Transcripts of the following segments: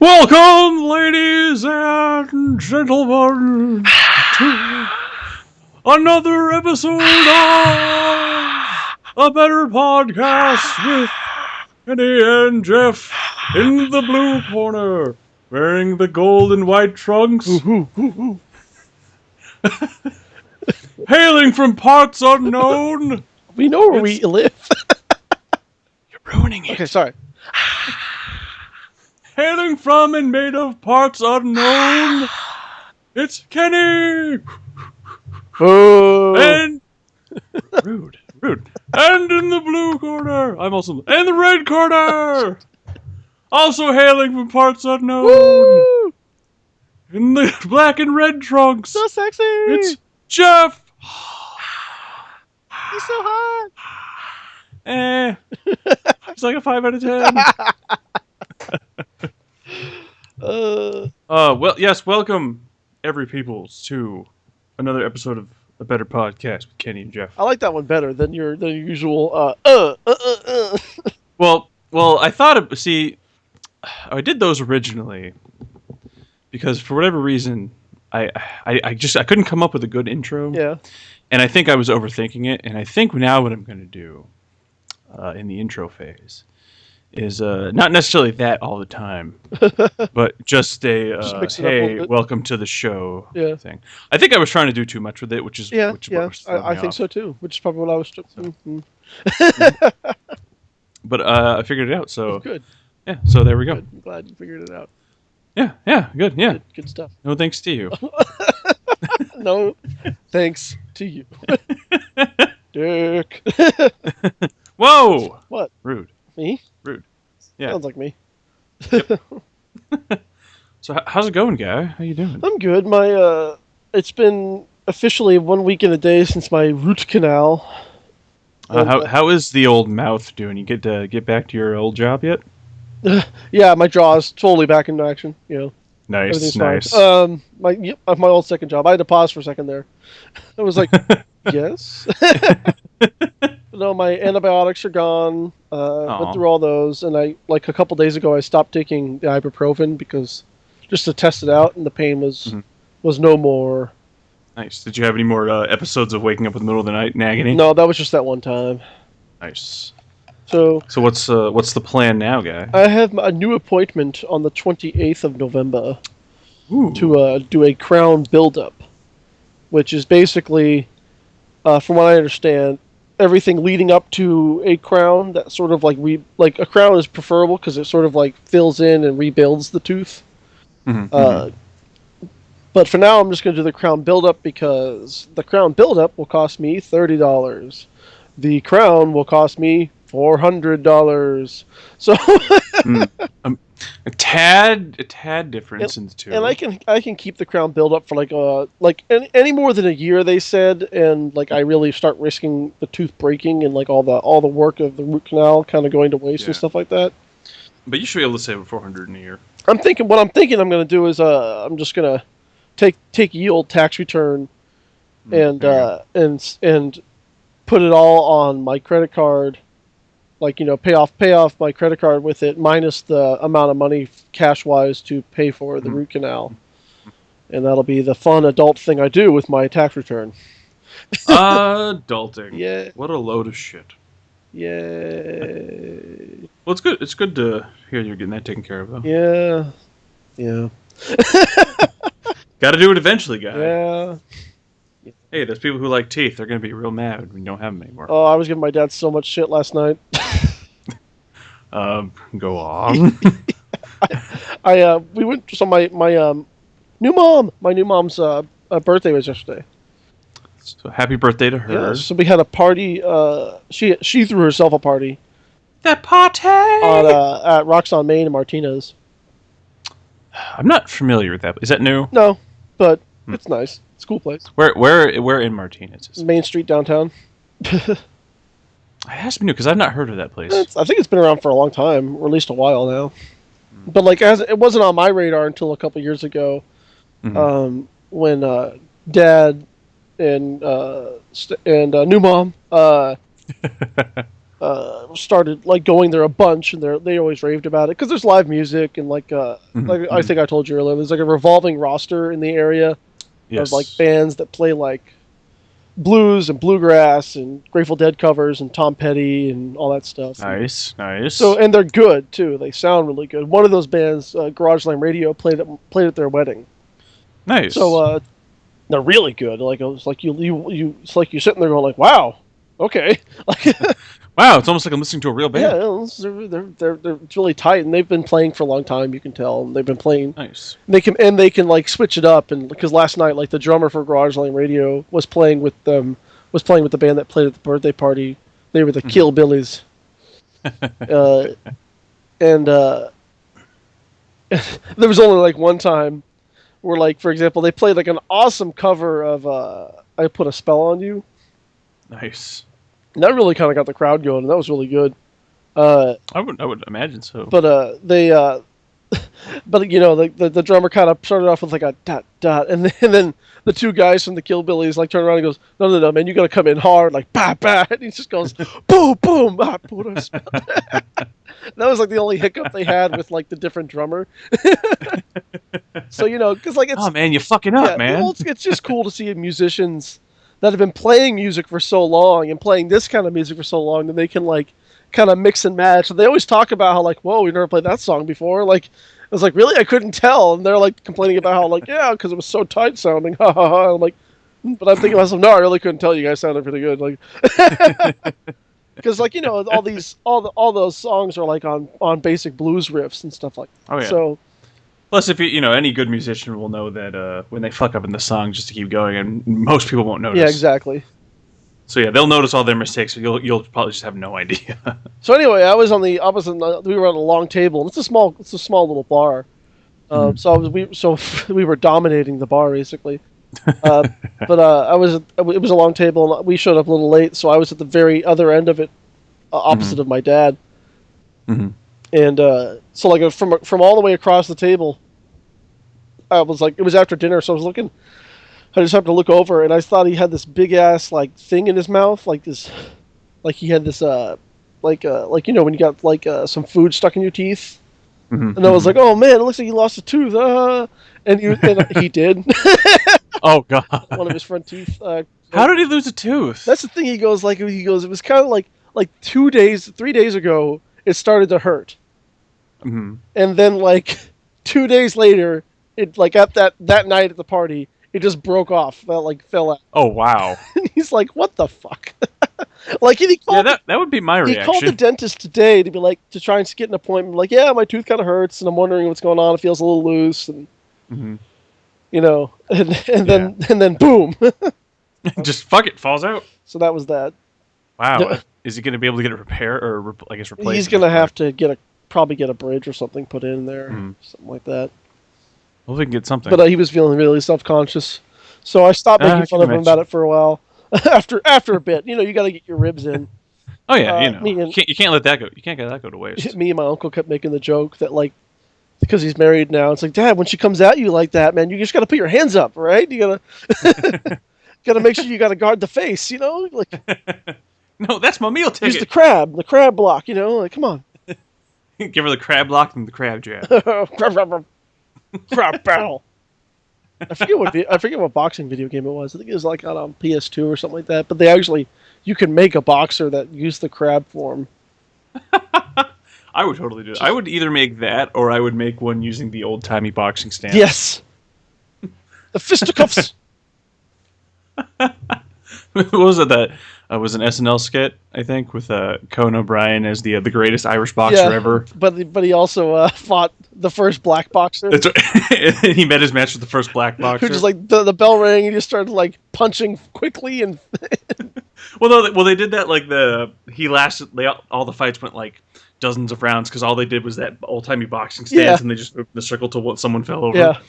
Welcome, ladies and gentlemen, to another episode of A Better Podcast with Kenny and Jeff in the blue corner, wearing the gold and white trunks, hailing from parts unknown. We know where we live. You're ruining it. Okay, sorry. Hailing from and made of parts unknown, it's Kenny! Oh. And... rude. And in the blue corner, I'm also... And the red corner! Also hailing from parts unknown. Woo! In the black and red trunks, So sexy! it's Jeff! He's so hot! It's like a 5 out of 10. Well, yes, welcome, every peoples, to another episode of A Better Podcast with Kenny and Jeff. I like that one better than your usual, Well, I thought I did those originally because for whatever reason, I couldn't come up with a good intro. Yeah. And I think I was overthinking it, and I think now what I'm going to do in the intro phase is not necessarily that all the time, but just a mix it up a little hey, bit. welcome to the show thing. I think I was trying to do too much with it, which is Yeah, which yeah. was I think so too, which is probably what I was... But I figured it out, so Good. yeah. So there we go. Good. I'm glad you figured it out. Yeah, good, yeah. Good stuff. No thanks to you. No, thanks to you. Dick. Whoa! What? Rude. Me? Rude. Yeah. Sounds like me. So how's it going, guy? How you doing? I'm good. My it's been officially 1 week and a day since my root canal. How is the old mouth doing? You get back to your old job yet? Yeah, my jaw is totally back in action. You know, Nice. fine. My old second job. I had to pause for a second there. I was like, yes. No, my antibiotics are gone. Went through all those, and a couple days ago I stopped taking the ibuprofen because just to test it out, and the pain was no more. Nice. Did you have any more episodes of waking up in the middle of the night in agony? No, that was just that one time. Nice. So what's the plan now, guy? I have a new appointment on the 28th of November Ooh. to do a crown buildup, which is basically, from what I understand, everything leading up to a crown that sort of like a crown is preferable because it sort of like fills in and rebuilds the tooth. But for now, I'm just going to do the crown buildup because the crown buildup will cost me $30. The crown will cost me $400. So a tad difference in the two. And I can keep the crown buildup for any more than a year, they said, and I really start risking the tooth breaking and all the work of the root canal kind of going to waste and stuff like that. But you should be able to save $400 in a year. I'm thinking I'm going to do is I'm just going to take ye old tax return and put it all on my credit card. Pay off my credit card with it, minus the amount of money cash-wise to pay for the root canal. And that'll be the fun adult thing I do with my tax return. Adulting. Yeah. What a load of shit. Yay. Well, it's good. It's good to hear you're getting that taken care of, though. Yeah. Yeah. Got to do it eventually, guy. Yeah. Hey, there's people who like teeth. They're going to be real mad when you don't have them anymore. Oh, I was giving my dad so much shit last night. Go on. We went. So my new mom's birthday was yesterday. So happy birthday to her. Yeah, so we had a party. She threw herself a party. That party At Rocks on Main in Martinez. I'm not familiar with that. Is that new? No, but it's nice. It's a cool place. Where in Martinez? Is it? Main Street downtown. It has to be new because I've not heard of that place. I think it's been around for a long time, or at least a while now. But it wasn't on my radar until a couple years ago, when Dad and new mom started like going there a bunch, and they always raved about it because there's live music and like I think I told you earlier, there's like a revolving roster in the area of like Yes. bands that play like blues and bluegrass and Grateful Dead covers and Tom Petty and all that stuff. Nice. Nice. So and they're good too. They sound really good. One of those bands, Garage Line Radio, played at their wedding. Nice. So they're really good. Like it was like it's like you're sitting there going like, wow, okay, like wow, it's almost like I'm listening to a real band. yeah, they're really tight, and they've been playing for a long time. You can tell, and they've been playing. Nice. They can like switch it up, and because last night like the drummer for Garage Line Radio was playing with them, the band that played at the birthday party. They were the Kill Billies, and there was only like one time where, like, for example, they played like an awesome cover of "I Put a Spell on You." Nice. And that really kind of got the crowd going, and that was really good. I would imagine so. But but you know, the drummer kind of started off with like a dot dot, and then the two guys from the Kill Billies like turn around and goes, no, man, you got to come in hard, like bah bah, and he just goes boom boom, ah, put a spell. That was like the only hiccup they had with like the different drummer. So you know, because like it's, oh man, you're fucking up, man. Well, it's just cool to see musicians that have been playing music for so long and playing this kind of music for so long, that they can like kind of mix and match. So they always talk about how like, whoa, we've never played that song before. Like, I was like, really? I couldn't tell. And they're like complaining about how like, yeah, because it was so tight sounding. Ha ha ha. I'm like, but I'm thinking to myself, no, I really couldn't tell. You guys sounded pretty good. Like, because like, you know, all those songs are like on basic blues riffs and stuff like that. Oh yeah. So plus, if you know, any good musician will know that when they fuck up in the song, just to keep going, and most people won't notice. yeah, exactly. So yeah, they'll notice all their mistakes. But you'll probably just have no idea. So anyway, we were on a long table, and it's a small little bar. So we were dominating the bar basically. But it was a long table, and we showed up a little late, so I was at the very other end of it, opposite of my dad. Mm-hmm. And so like from all the way across the table, I was like, it was after dinner, so I just happened to look over, and I thought he had this big ass like thing in his mouth, like this, like he had this like you know when you got like some food stuck in your teeth, and I was like, oh man, it looks like he lost a tooth, and he did. Oh god, one of his front teeth. How did he lose a tooth? That's the thing. He goes it was kind of like 3 days ago it started to hurt, and then like 2 days later, it like at that night at the party, it just broke off. Fell out. Oh wow! And he's like, "What the fuck?" Like, and he called, that would be my reaction. He called the dentist today to try and get an appointment. Like, yeah, my tooth kind of hurts, and I'm wondering what's going on. It feels a little loose, and you know, and then boom, just fuck it, falls out. So that was that. Wow. Is he going to be able to get it repaired or I guess replaced? He's going to have to probably get a bridge or something put in there, something like that. Well, we can get something. But he was feeling really self-conscious, so I stopped making fun of him about it for a while. after a bit, you know, you got to get your ribs in. Oh yeah, you can't let that go. You can't let that go to waste. Me and my uncle kept making the joke that like, because he's married now, it's like, Dad, when she comes at you like that, man, you just got to put your hands up, right? You got to make sure you got to guard the face, you know, like. No, that's my meal ticket. Use the crab block, you know, like, come on. Give her the crab block and the crab jab. Crab battle. I forget what boxing video game it was. I think it was like on PS2 or something like that. But you can make a boxer that used the crab form. I would totally do that. I would either make that or I would make one using the old timey boxing stance. Yes. The fisticuffs. What was it that was an SNL skit, I think, with Conan O'Brien as the greatest Irish boxer ever. But he also fought the first black boxer. That's right. He met his match with the first black boxer. Who just like the bell rang and he just started like punching quickly and. well, they did that like all the fights went like dozens of rounds because all they did was that old timey boxing stance and they just moved the circle till someone fell over. Yeah.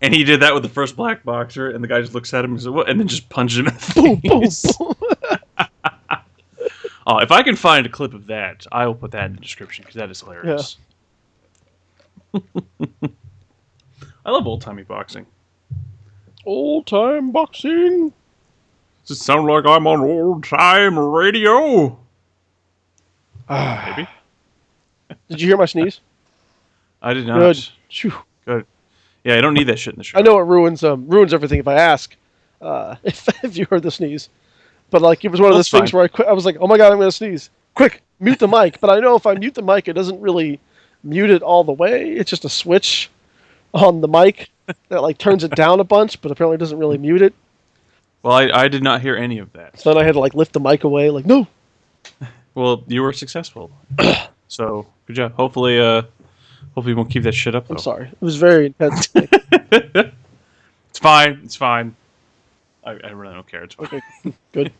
And he did that with the first black boxer, and the guy just looks at him and says, "What?" And then just punched him in the face. Boom, boom. Oh, if I can find a clip of that, I will put that in the description because that is hilarious. Yeah. I love old timey boxing. Old time boxing. Does it sound like I'm on old time radio? Maybe. Did you hear my sneeze? I did not. Good. Phew. Good. Yeah, I don't need that shit in the show. I know it ruins everything if I ask if you heard the sneeze. But like it was one of those things where I was like, oh my god, I'm gonna sneeze. Quick, mute the mic. But I know if I mute the mic, it doesn't really mute it all the way. It's just a switch on the mic that like turns it down a bunch, but apparently doesn't really mute it. Well, I did not hear any of that. So then I had to like lift the mic away, like no. Well, you were successful. So good job. Hopefully you won't keep that shit up though. I'm sorry. It was very intense. It's fine. It's fine. I really don't care. It's fine. Okay. Good.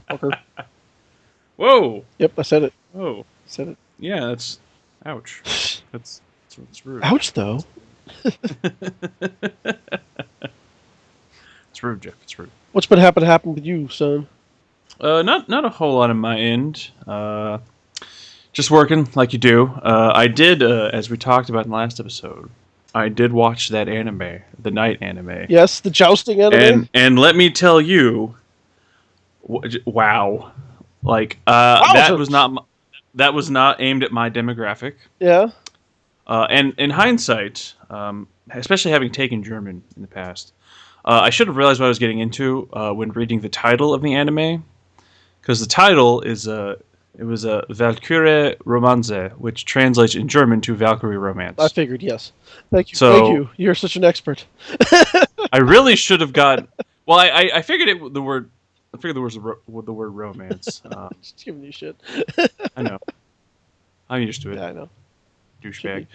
Okay. Whoa. Yep, I said it. Whoa. I said it. Yeah, that's ouch. That's rude. Ouch though. It's rude, Jeff. It's rude. What's been happening with you, son? Not a whole lot on my end. Just working like you do. I did, as we talked about in the last episode, I did watch that anime, the Night anime. Yes, the jousting anime. And let me tell you, wow, like that was not aimed at my demographic. Yeah. And in hindsight, especially having taken German in the past, I should have realized what I was getting into when reading the title of the anime, because the title is it was a Valkyrie Romanze, which translates in German to Valkyrie Romance. I figured, yes. Thank you. So, thank you. You're such an expert. I really should have got. Well, I figured it. The word. I figured there was the word romance. Just giving you shit. I know. I'm used to it. Yeah, I know. Douchebag.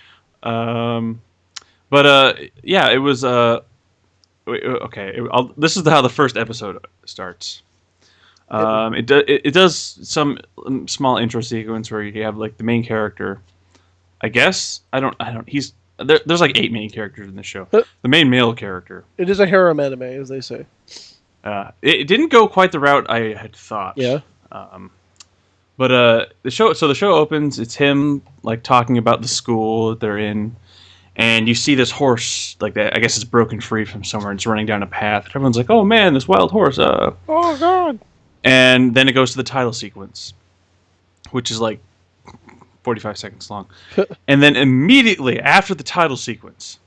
Yeah, it was. Okay. This is how the first episode starts. It does some small intro sequence where you have like the main character. I guess I don't. He's there's like 8 main characters in the show. The main male character. It is a harem anime, as they say. It didn't go quite the route I had thought. Yeah. The show opens. It's him like talking about the school that they're in, and you see this horse like that. I guess it's broken free from somewhere. And it's running down a path. And everyone's like, "Oh man, this wild horse!" Oh god. And then it goes to the title sequence, which is like 45 seconds long. And then immediately after the title sequence,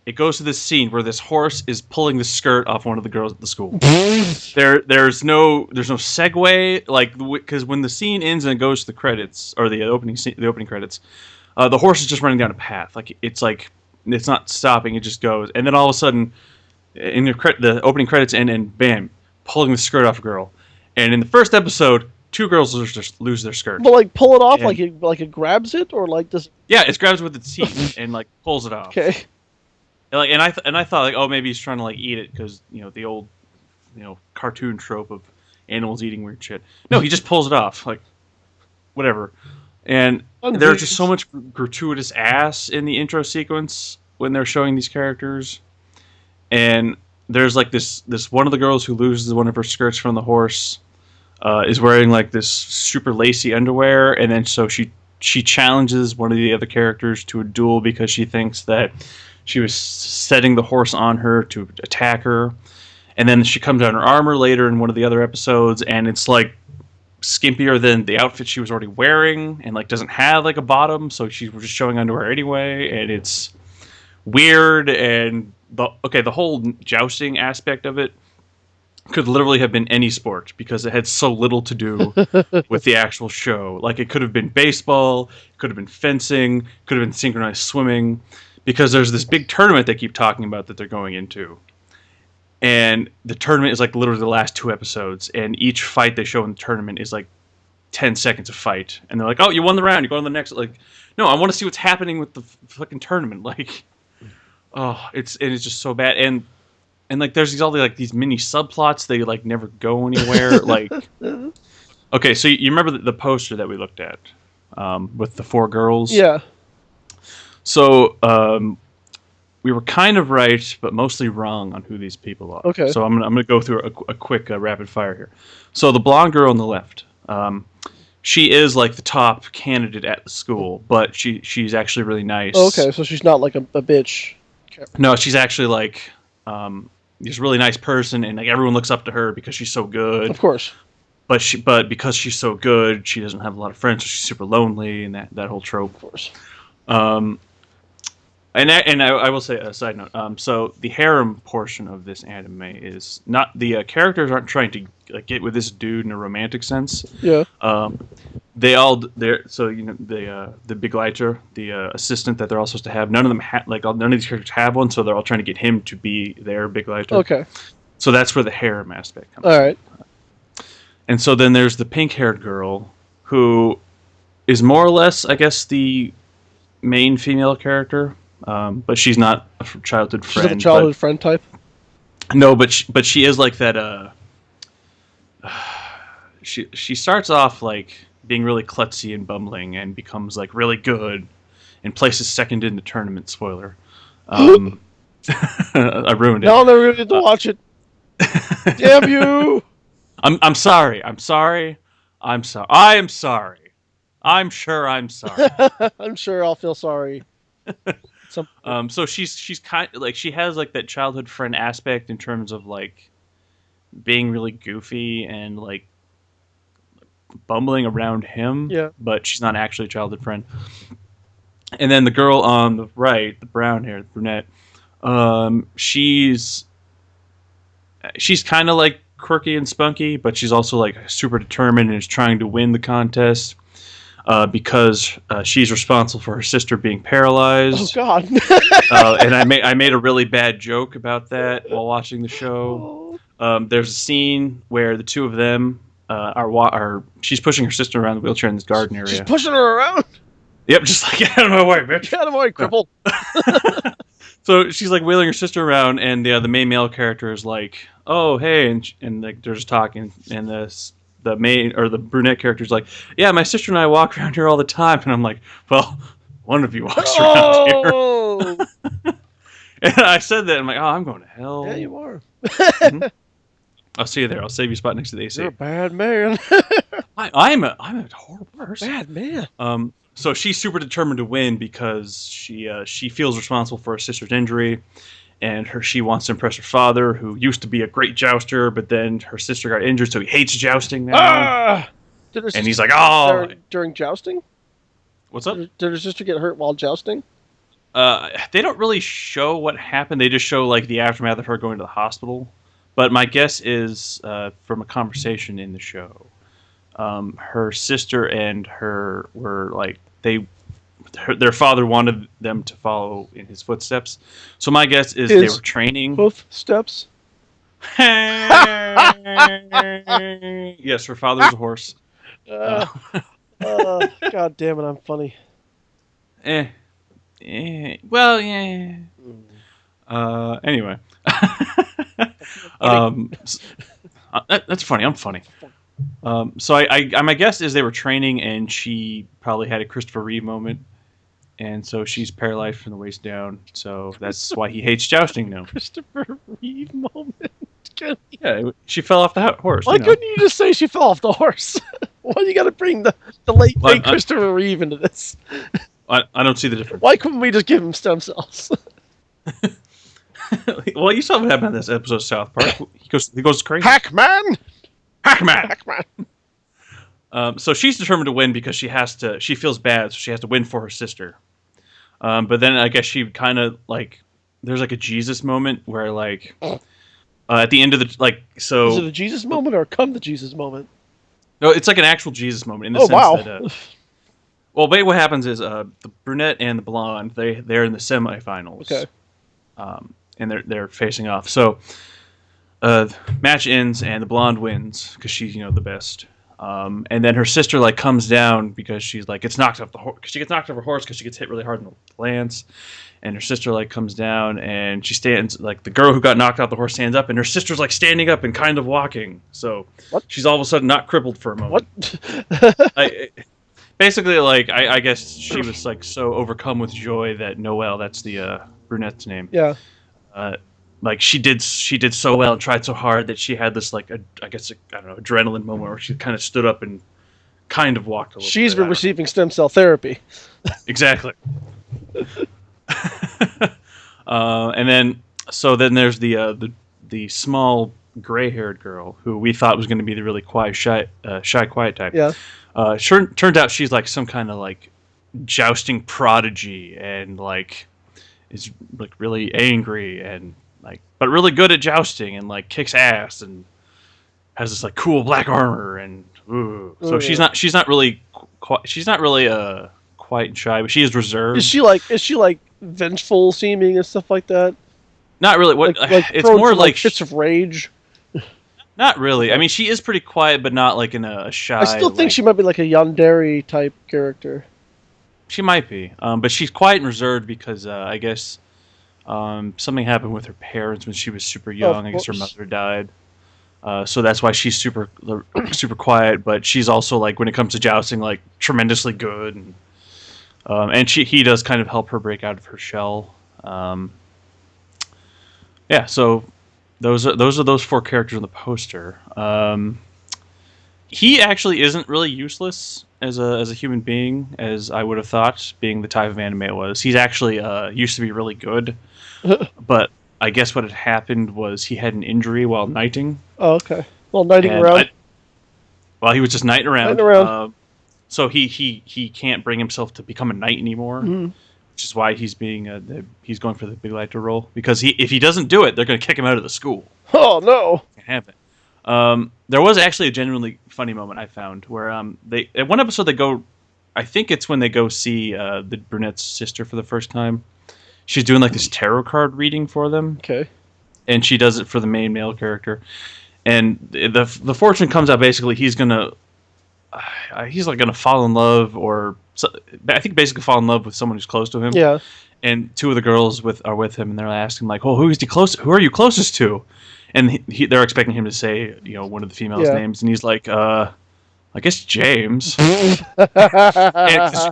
it goes to this scene where this horse is pulling the skirt off one of the girls at the school. There's no segue, like, because when the scene ends and it goes to the credits or the opening credits, the horse is just running down a path. Like it's not stopping; it just goes. And then all of a sudden, in the opening credits end, and bam, pulling the skirt off a girl. And in the first episode, 2 girls lose their skirt. But like pull it off, and like it grabs it, or like does? Yeah, it grabs with its teeth and like pulls it off. Okay. And I thought like, oh, maybe he's trying to like eat it because the old cartoon trope of animals eating weird shit. No, he just pulls it off, like whatever. And there's just so much gratuitous ass in the intro sequence when they're showing these characters. And there's like this one of the girls who loses one of her skirts from the horse is wearing like this super lacy underwear, and then so she challenges one of the other characters to a duel because she thinks that she was setting the horse on her to attack her. And then she comes out in her armor later in one of the other episodes, and it's like skimpier than the outfit she was already wearing, and like doesn't have like a bottom, so she's just showing underwear anyway, and it's weird. And the whole jousting aspect of it could literally have been any sport because it had so little to do with the actual show. Like it could have been baseball, it could have been fencing, could have been synchronized swimming, because there's this big tournament they keep talking about that they're going into. And the tournament is like literally the last 2 episodes, and each fight they show in the tournament is like 10 seconds of fight. And they're like, "Oh, you won the round, you go on the next." Like, no, I want to see what's happening with the fucking tournament. Like, oh, it's just so bad. And like there's these mini subplots, they like never go anywhere. Like, okay, so you remember the poster that we looked at with the 4 girls? Yeah. So we were kind of right, but mostly wrong on who these people are. Okay. So I'm gonna go through a quick rapid fire here. So the blonde girl on the left, she is like the top candidate at the school, but she's actually really nice. Okay, so she's not like a bitch. Okay. No, she's actually like this really nice person, and like everyone looks up to her because she's so good. Of course. but because she's so good, she doesn't have a lot of friends, so she's super lonely, and that whole trope. Of course. And I will say a side note. So the harem portion of this anime is not the characters aren't trying to get with this dude in a romantic sense. Yeah. They're so the big lighter, the assistant that they're all supposed to have. None of them none of these characters have one, so they're all trying to get him to be their big lighter. Okay. So that's where the harem aspect comes. All right. And so then there's the pink-haired girl who is more or less, I guess, the main female character. But she's not a childhood friend. She's not a childhood friend type? No, but she is like that. She starts off like being really klutzy and bumbling and becomes like really good and places second in the tournament. Spoiler. I ruined it. No, I'll never get to watch it. Damn you! I'm sorry. I'm sorry. I'm sorry. I am sorry. I'm sure I'm sorry. I'm sure I'll feel sorry. So she's kind of like she has like that childhood friend aspect in terms of like being really goofy and like bumbling around him. Yeah. But she's not actually a childhood friend. And then the girl on the right, the brown hair, the brunette, she's kind of like quirky and spunky, but she's also like super determined and is trying to win the contest. Because she's responsible for her sister being paralyzed. Oh God! And I made a really bad joke about that while watching the show. There's a scene where the two of them are she's pushing her sister around the wheelchair in this garden area. She's pushing her around. Yep, just like get out of my way, bitch. Get out of my way, cripple. So she's like wheeling her sister around, and the main male character is like, "Oh, hey," and like they're just talking, and the main or the brunette character is like, "Yeah, my sister and I walk around here all the time," and I'm like, "Well, one of you walks around here." And I said that I'm like, "Oh, I'm going to hell." Yeah, you are. Mm-hmm. I'll see you there. I'll save you a spot next to the AC. You're a bad man. I'm a horrible person. Bad man. So she's super determined to win because she feels responsible for her sister's injury. And she wants to impress her father, who used to be a great jouster, but then her sister got injured, so he hates jousting now. And he's like, "Oh!" During jousting? What's up? Did her sister get hurt while jousting? They don't really show what happened. They just show like the aftermath of her going to the hospital. But my guess is from a conversation in the show, her sister and her were like their father wanted them to follow in his footsteps. So my guess is they were training. Both steps? Yes, her father was a horse. God damn it, I'm funny. Well, yeah. Anyway. That's funny. I'm funny. So my guess is they were training, and she probably had a Christopher Reeve moment, and so she's paralyzed from the waist down. So that's why he hates jousting now. Christopher Reeve moment. Yeah, she fell off the horse. Why couldn't you just say she fell off the horse? Why do you got to bring the late Christopher Reeve into this? I don't see the difference. Why couldn't we just give him stem cells? Well, you saw what happened in this episode of South Park. He goes crazy. Hackman. So she's determined to win because she feels bad, so she has to win for her sister. But then I guess she kind of like there's like a Jesus moment where like at the end of the like so is it a Jesus moment or come the Jesus moment? No, it's like an actual Jesus moment in the sense that well, wait, what happens is the brunette and the blonde they're in the semifinals. Okay. And they're facing off. So match ends and the blonde wins because she's the best. And then her sister like comes down because she's like gets knocked off the horse. She gets knocked off her horse because she gets hit really hard in the lance. And her sister like comes down and she stands like the girl who got knocked off the horse stands up and her sister's like standing up and kind of walking. So she's all of a sudden not crippled for a moment. What? Basically, like I guess she was like so overcome with joy that Noelle, that's the brunette's name. Yeah. Like she did so well and tried so hard that she had this like adrenaline moment where she kind of stood up and kind of walked a little. She's been receiving stem cell therapy. Exactly. And then there's the small gray-haired girl who we thought was going to be the really quiet, shy, quiet type. Yeah. Turned out she's like some kind of like jousting prodigy and like is like really angry and like but really good at jousting and like kicks ass and has this like cool black armor and so she's not really quiet and shy, but she is reserved. Is she like vengeful seeming and stuff like that? Not really. What like it's more like fits of rage. Not really. I mean, she is pretty quiet, but not like in a shy. I still think she might be like a yandere type character. She might be, but she's quiet and reserved because I guess something happened with her parents when she was super young. I guess her mother died, so that's why she's super quiet. But she's also like when it comes to jousting, like tremendously good, and he does kind of help her break out of her shell. Yeah, so those are those four characters on the poster. He actually isn't really useless as a human being, as I would have thought, being the type of anime it was. He's actually used to be really good, but I guess what had happened was he had an injury while knighting. Oh, okay. Well, knighting around. He was just knighting around. Knighting around. So he can't bring himself to become a knight anymore, which is why he's he's going for the big lighter role, because if he doesn't do it, they're going to kick him out of the school. Oh no! Can't have it. There was actually a genuinely funny moment I found where they at one episode they go, I think it's when they go see the brunette's sister for the first time. She's doing like this tarot card reading for them. Okay. And she does it for the main male character, and the fortune comes out basically he's like gonna fall in love, or I think basically fall in love with someone who's close to him. Yeah. And two of the girls are with him, and they're asking like, "Oh, who are you closest to?" And they're expecting him to say, one of the females' names, and he's like, "I guess James." And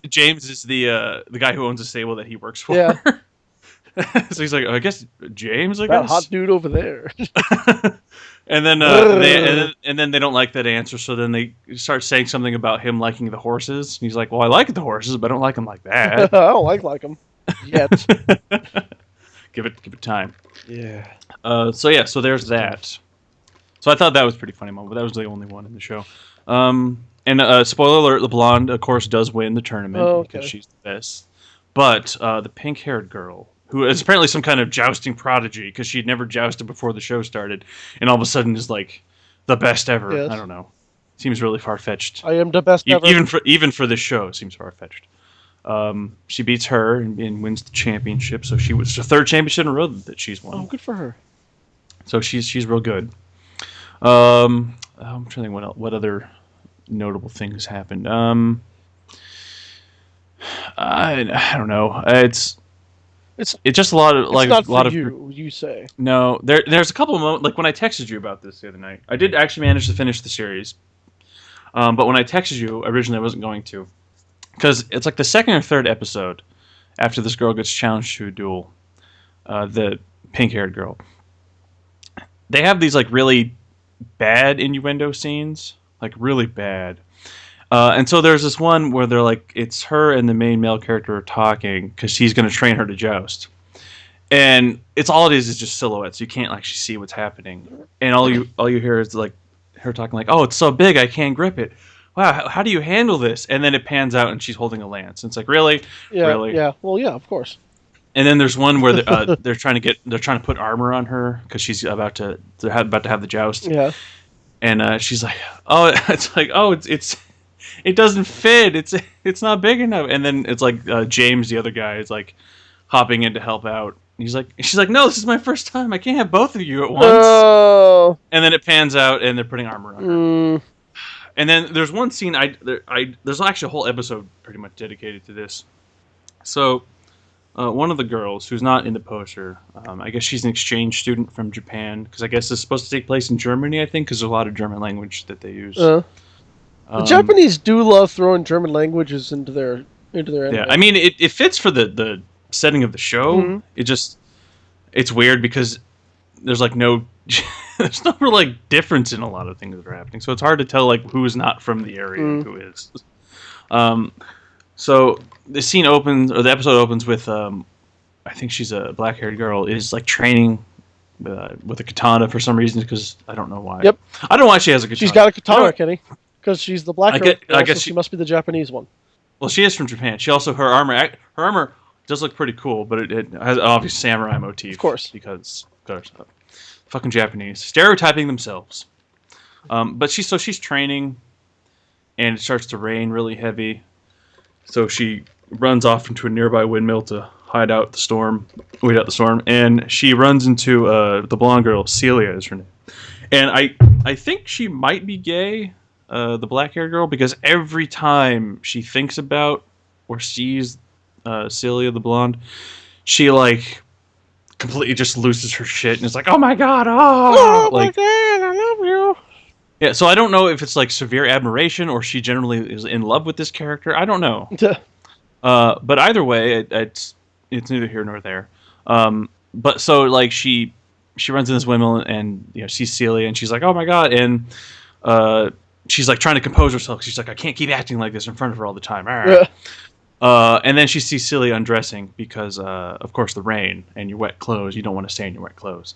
James is the guy who owns the stable that he works for. Yeah. So he's like, "I guess James." That hot dude over there. And then then they don't like that answer, so then they start saying something about him liking the horses. And he's like, "Well, I like the horses, but I don't like them like that." I don't like them yet. Give it time. Yeah. So there's that. So I thought that was a pretty funny moment, but that was the only one in the show. And spoiler alert: the blonde, of course, does win the tournament because she's the best. But the pink-haired girl, who is apparently some kind of jousting prodigy, because she'd never jousted before the show started, and all of a sudden is like the best ever. Yes. I don't know. Seems really far-fetched. I am the best ever. Even for this show, it seems far-fetched. She beats her and wins the championship. So she was the third championship in a row that she's won. Oh, good for her. So she's real good. I'm trying to think what other notable things happened. I don't know. It's just a lot of like it's not a lot for of you say. No, there's a couple of moments, like when I texted you about this the other night. I did actually manage to finish the series, but when I texted you originally, I wasn't going to, because it's like the second or third episode after this girl gets challenged to a duel, the pink-haired girl. They have these like really bad innuendo scenes, like really bad. And so there's this one where they're like, it's her and the main male character are talking because he's going to train her to joust. And it's all it is just silhouettes. You can't actually see what's happening. And all you hear is like her talking like, "Oh, it's so big, I can't grip it. Wow, how do you handle this?" And then it pans out and she's holding a lance. And it's like, really? Yeah, really? Yeah. Well, yeah, of course. And then there's one where they're trying to put armor on her because she's about to have the joust. Yeah. And she's like, "Oh," it's like, "Oh, it doesn't fit. It's not big enough." And then it's like James, the other guy, is like hopping in to help out. She's like, "No, this is my first time. I can't have both of you at once." Oh. And then it pans out, and they're putting armor on her. And then there's one scene. There's actually a whole episode pretty much dedicated to this. So, one of the girls who's not in the poster, I guess she's an exchange student from Japan, because I guess it's supposed to take place in Germany. I think because there's a lot of German language that they use. The Japanese do love throwing German languages into their anime. Yeah, I mean it fits for the setting of the show. Mm-hmm. It's weird because there's like there's no real like difference in a lot of things that are happening, so it's hard to tell like who's not from the area and who is. So the episode opens with I think she's a black-haired girl is like training with a katana for some reason, because I don't know why. Yep. I don't know why she has a katana. She's got a katana, Kenny, because she's the black girl. I guess she must be the Japanese one. Well, she is from Japan. She also her armor does look pretty cool, but it has an obvious samurai motif. Of course, because fucking Japanese stereotyping themselves. But she's training, and it starts to rain really heavy, so she runs off into a nearby windmill to wait out the storm, and she runs into the blonde girl. Celia is her name, and I think she might be gay, the black-haired girl, because every time she thinks about or sees Celia the blonde, she like completely just loses her shit and is like, oh my god, oh like, my god, I love you. Yeah, so I don't know if it's like severe admiration or she generally is in love with this character. I don't know. But either way, it's neither here nor there. But so like she runs in this windmill and sees Celia and she's like, oh my god, and she's like trying to compose herself. She's like, I can't keep acting like this in front of her all the time. And then she sees Celia undressing because of course the rain and your wet clothes. You don't want to stay in your wet clothes.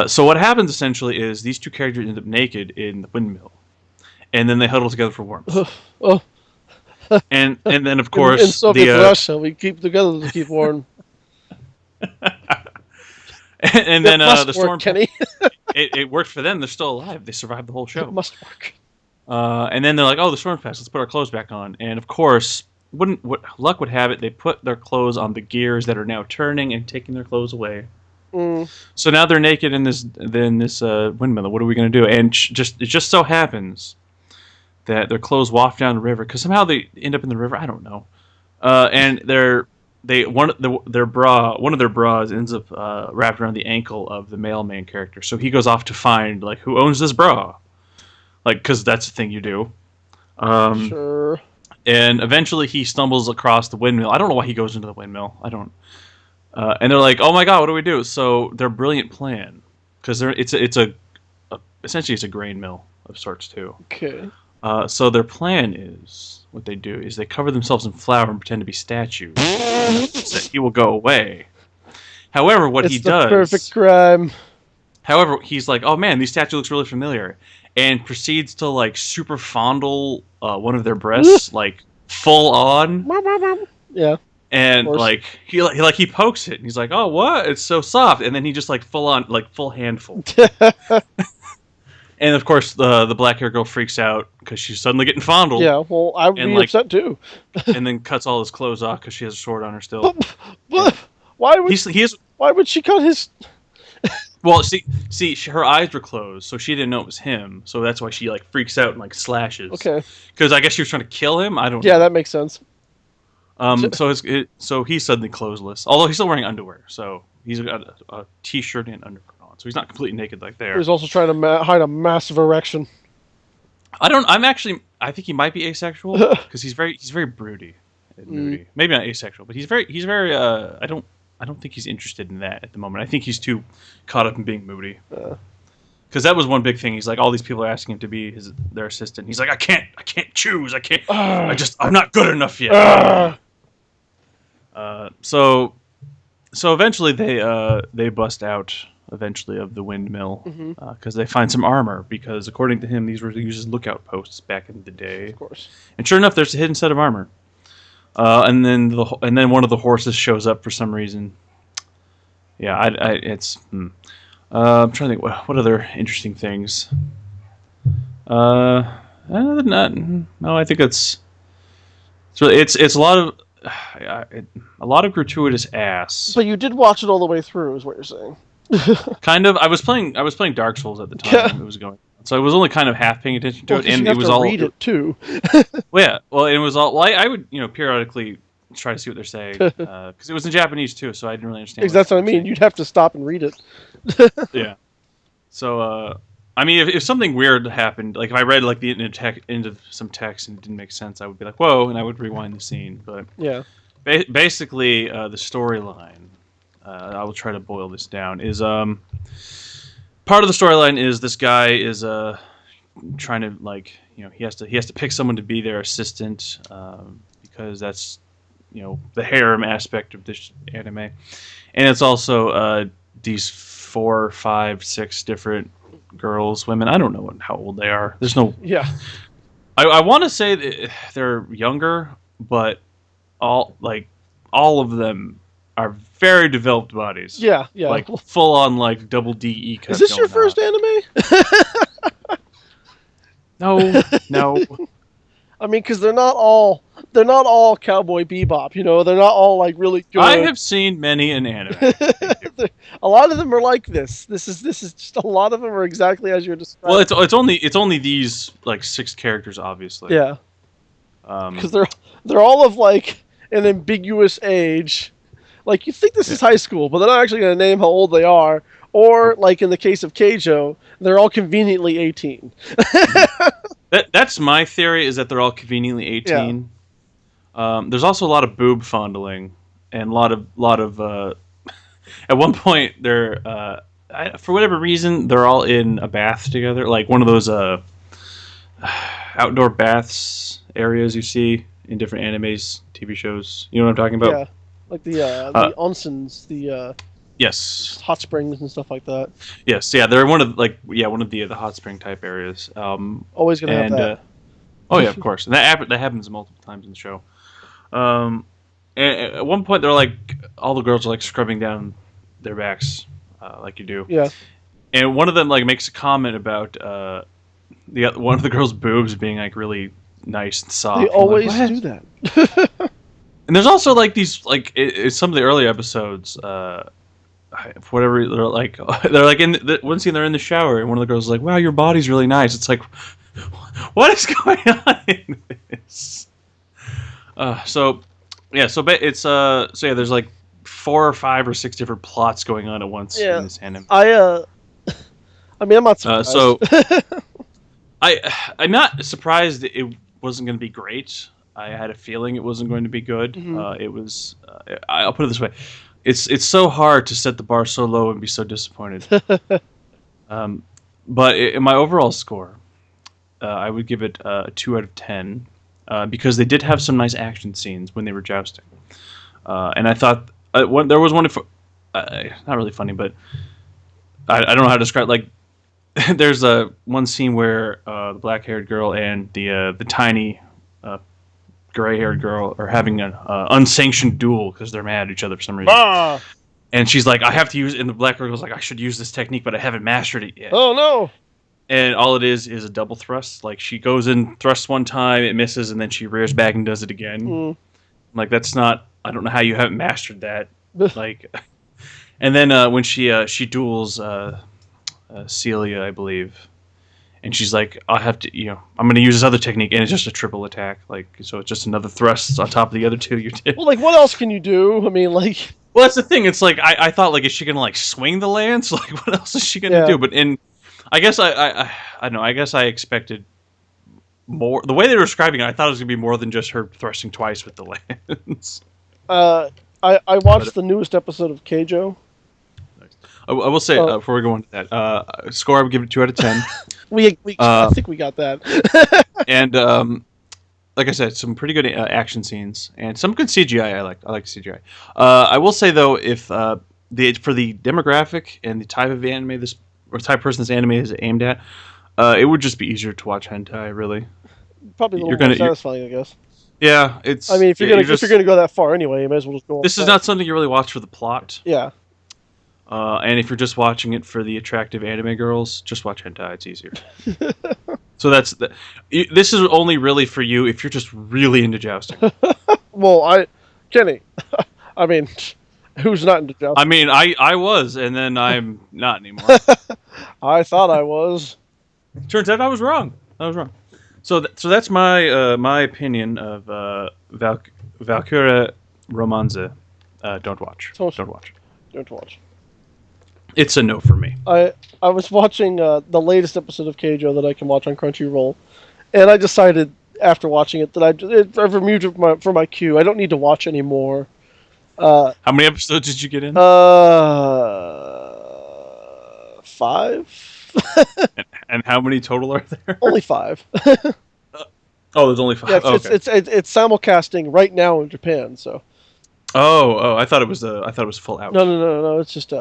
So what happens essentially is these two characters end up naked in the windmill, and then they huddle together for warmth. And then of course in Soviet Russia we keep together to keep warm. and then the storm. Kenny. it worked for them. They're still alive. They survived the whole show. It must work. And then they're like, oh, the storm's passed. Let's put our clothes back on. And of course, luck would have it, they put their clothes on the gears that are now turning and taking their clothes away. So now they're naked in this windmill. What are we going to do? And it just so happens that their clothes waft down the river because somehow they end up in the river. I don't know. And one of their bras ends up wrapped around the ankle of the male main character. So he goes off to find like who owns this bra, like because that's the thing you do. Sure. And eventually he stumbles across the windmill. I don't know why he goes into the windmill. I don't. And they're like, "Oh my god, what do we do?" So their brilliant plan, because essentially it's a grain mill of sorts too. Okay. So their plan is what they do is they cover themselves in flour and pretend to be statues. So he will go away. However, he does. Perfect crime. However, he's like, "Oh man, these statue looks really familiar," and proceeds to like super fondle one of their breasts, like full on. Yeah. And like he pokes it and he's like, oh, what? It's so soft. And then he just like full handful. And of course the black hair girl freaks out because she's suddenly getting fondled. Yeah, well, I would be upset too. And then cuts all his clothes off because she has a sword on her still. But why would she cut his? Well, see, her eyes were closed, so she didn't know it was him. So that's why she like freaks out and like slashes. Okay. Because I guess she was trying to kill him. I don't know. Yeah, that makes sense. So he's suddenly clothesless, although he's still wearing underwear. So he's got a t-shirt and underwear on, so he's not completely naked like there. He's also trying to hide a massive erection. I think he might be asexual because he's very broody and moody. Maybe not asexual, but he's very. I don't think he's interested in that at the moment. I think he's too caught up in being moody. Because that was one big thing. He's like, all these people are asking him to be their assistant. He's like, I can't choose. I'm not good enough yet. So eventually they bust out eventually of the windmill because they find some armor because according to him these were used as lookout posts back in the day. Of course. And sure enough, there's a hidden set of armor. And then one of the horses shows up for some reason. Yeah, I'm trying to think what other interesting things. No, I think it's a lot of gratuitous ass. But you did watch it all the way through, is what you're saying. Kind of. I was playing Dark Souls at the time it was going. So I was only kind of half paying attention to it, and it was all. Read it too. Well, yeah. Well, it was all. Well, I would periodically try to see what they're saying because it was in Japanese too, so I didn't really understand. Because that's what I mean. Saying. You'd have to stop and read it. Yeah. So I mean, if something weird happened, like if I read like into some text and it didn't make sense, I would be like, whoa, and I would rewind the scene. But yeah. Basically, the storyline. I will try to boil this down. Is part of the storyline is this guy is trying to he has to pick someone to be their assistant because that's the harem aspect of this anime, and it's also these 4, 5, 6 different girls, women. I don't know how old they are. There's no. Yeah. I want to say that they're younger, but all of them are very developed bodies. Yeah, yeah. Like full on like double DE. Is this your first anime? No, no. I mean, because they're not all Cowboy Bebop. You know, they're not all like really good. I have seen many an anime. A lot of them are like this. This is just a lot of them are exactly as you're describing. Well, it's only these like 6 characters, obviously. Yeah. Because they're all of like an ambiguous age. Like you think this is high school, but they're not actually going to name how old they are. Or like in the case of Keijo, they're all conveniently 18. That's my theory, is that they're all conveniently 18. Yeah. There's also a lot of boob fondling and a lot of at one point they're for whatever reason they're all in a bath together, like one of those outdoor baths areas you see in different animes, TV shows. You know what I'm talking about? Yeah, like the onsens, the yes, hot springs and stuff like that. Yes, yeah, they're one of the hot spring type areas. Always gonna have that. Oh yeah, of course. And that happens multiple times in the show. And at one point, they're like all the girls are like scrubbing down their backs, like you do. Yeah. And one of them like makes a comment about one of the girls' boobs being like really nice and soft. They always do that. And there's also like these some of the early episodes. For whatever they're like in one scene they're in the shower and one of the girls is like, "Wow, your body's really nice." It's like, what is going on in this? So there's like 4 or 5 or 6 different plots going on at once in this anime. I mean, I'm not surprised. I'm not surprised it wasn't going to be great. I had a feeling it wasn't going to be good. Mm-hmm. It was. I'll put it this way. It's so hard to set the bar so low and be so disappointed. But in my overall score, I would give it a 2 out of 10 because they did have some nice action scenes when they were jousting. And I thought there was one, not really funny, but I don't know how to describe. Like, there's one scene where the black-haired girl and the tiny gray-haired girl are having an unsanctioned duel because they're mad at each other for some reason. Ah! And she's like, I have to use it. And the black girl goes like, I should use this technique, but I haven't mastered it yet. Oh, no! And all it is a double thrust. Like, she goes in, thrusts one time, it misses, and then she rears back and does it again. Mm. Like, that's not... I don't know how you haven't mastered that. Like, and then when she duels Celia, I believe... And she's like, I have to, I'm going to use this other technique, and it's just a triple attack. Like, so it's just another thrust on top of the other 2 you did. Well, like, what else can you do? I mean, like... Well, that's the thing. It's like, I thought, like, is she going to, like, swing the lance? Like, what else is she going to do? But I guess I don't know. I guess I expected more. The way they were describing it, I thought it was going to be more than just her thrusting twice with the lance. I watched the newest episode of Keijo. I will say, before we go into that, score, I would give it 2 out of 10. I think we got that. And like I said, some pretty good action scenes and some good CGI. I like CGI. I will say though, if for the demographic and the type of anime type of person this anime is aimed at, it would just be easier to watch hentai. Really, probably a little more satisfying, I guess. Yeah, it's. I mean, if you're gonna go that far anyway, you may as well just go. This is not something you really watch for the plot. Yeah. And if you're just watching it for the attractive anime girls, just watch hentai. It's easier. So this is only really for you if you're just really into jousting. Well, Kenny, I mean, who's not into jousting? I mean, I was, and then I'm not anymore. I thought I was. Turns out I was wrong. So that's my opinion of Valkyria Romanze. Don't watch. Don't watch. It's a no for me. I was watching the latest episode of Keijo that I can watch on Crunchyroll, and I decided after watching it that I've removed it from my queue. I don't need to watch anymore. How many episodes did you get in? 5. And how many total are there? Only 5. Oh, there's only 5. Yeah, it's simulcasting right now in Japan. So. Oh! I thought it was full out. No. It's just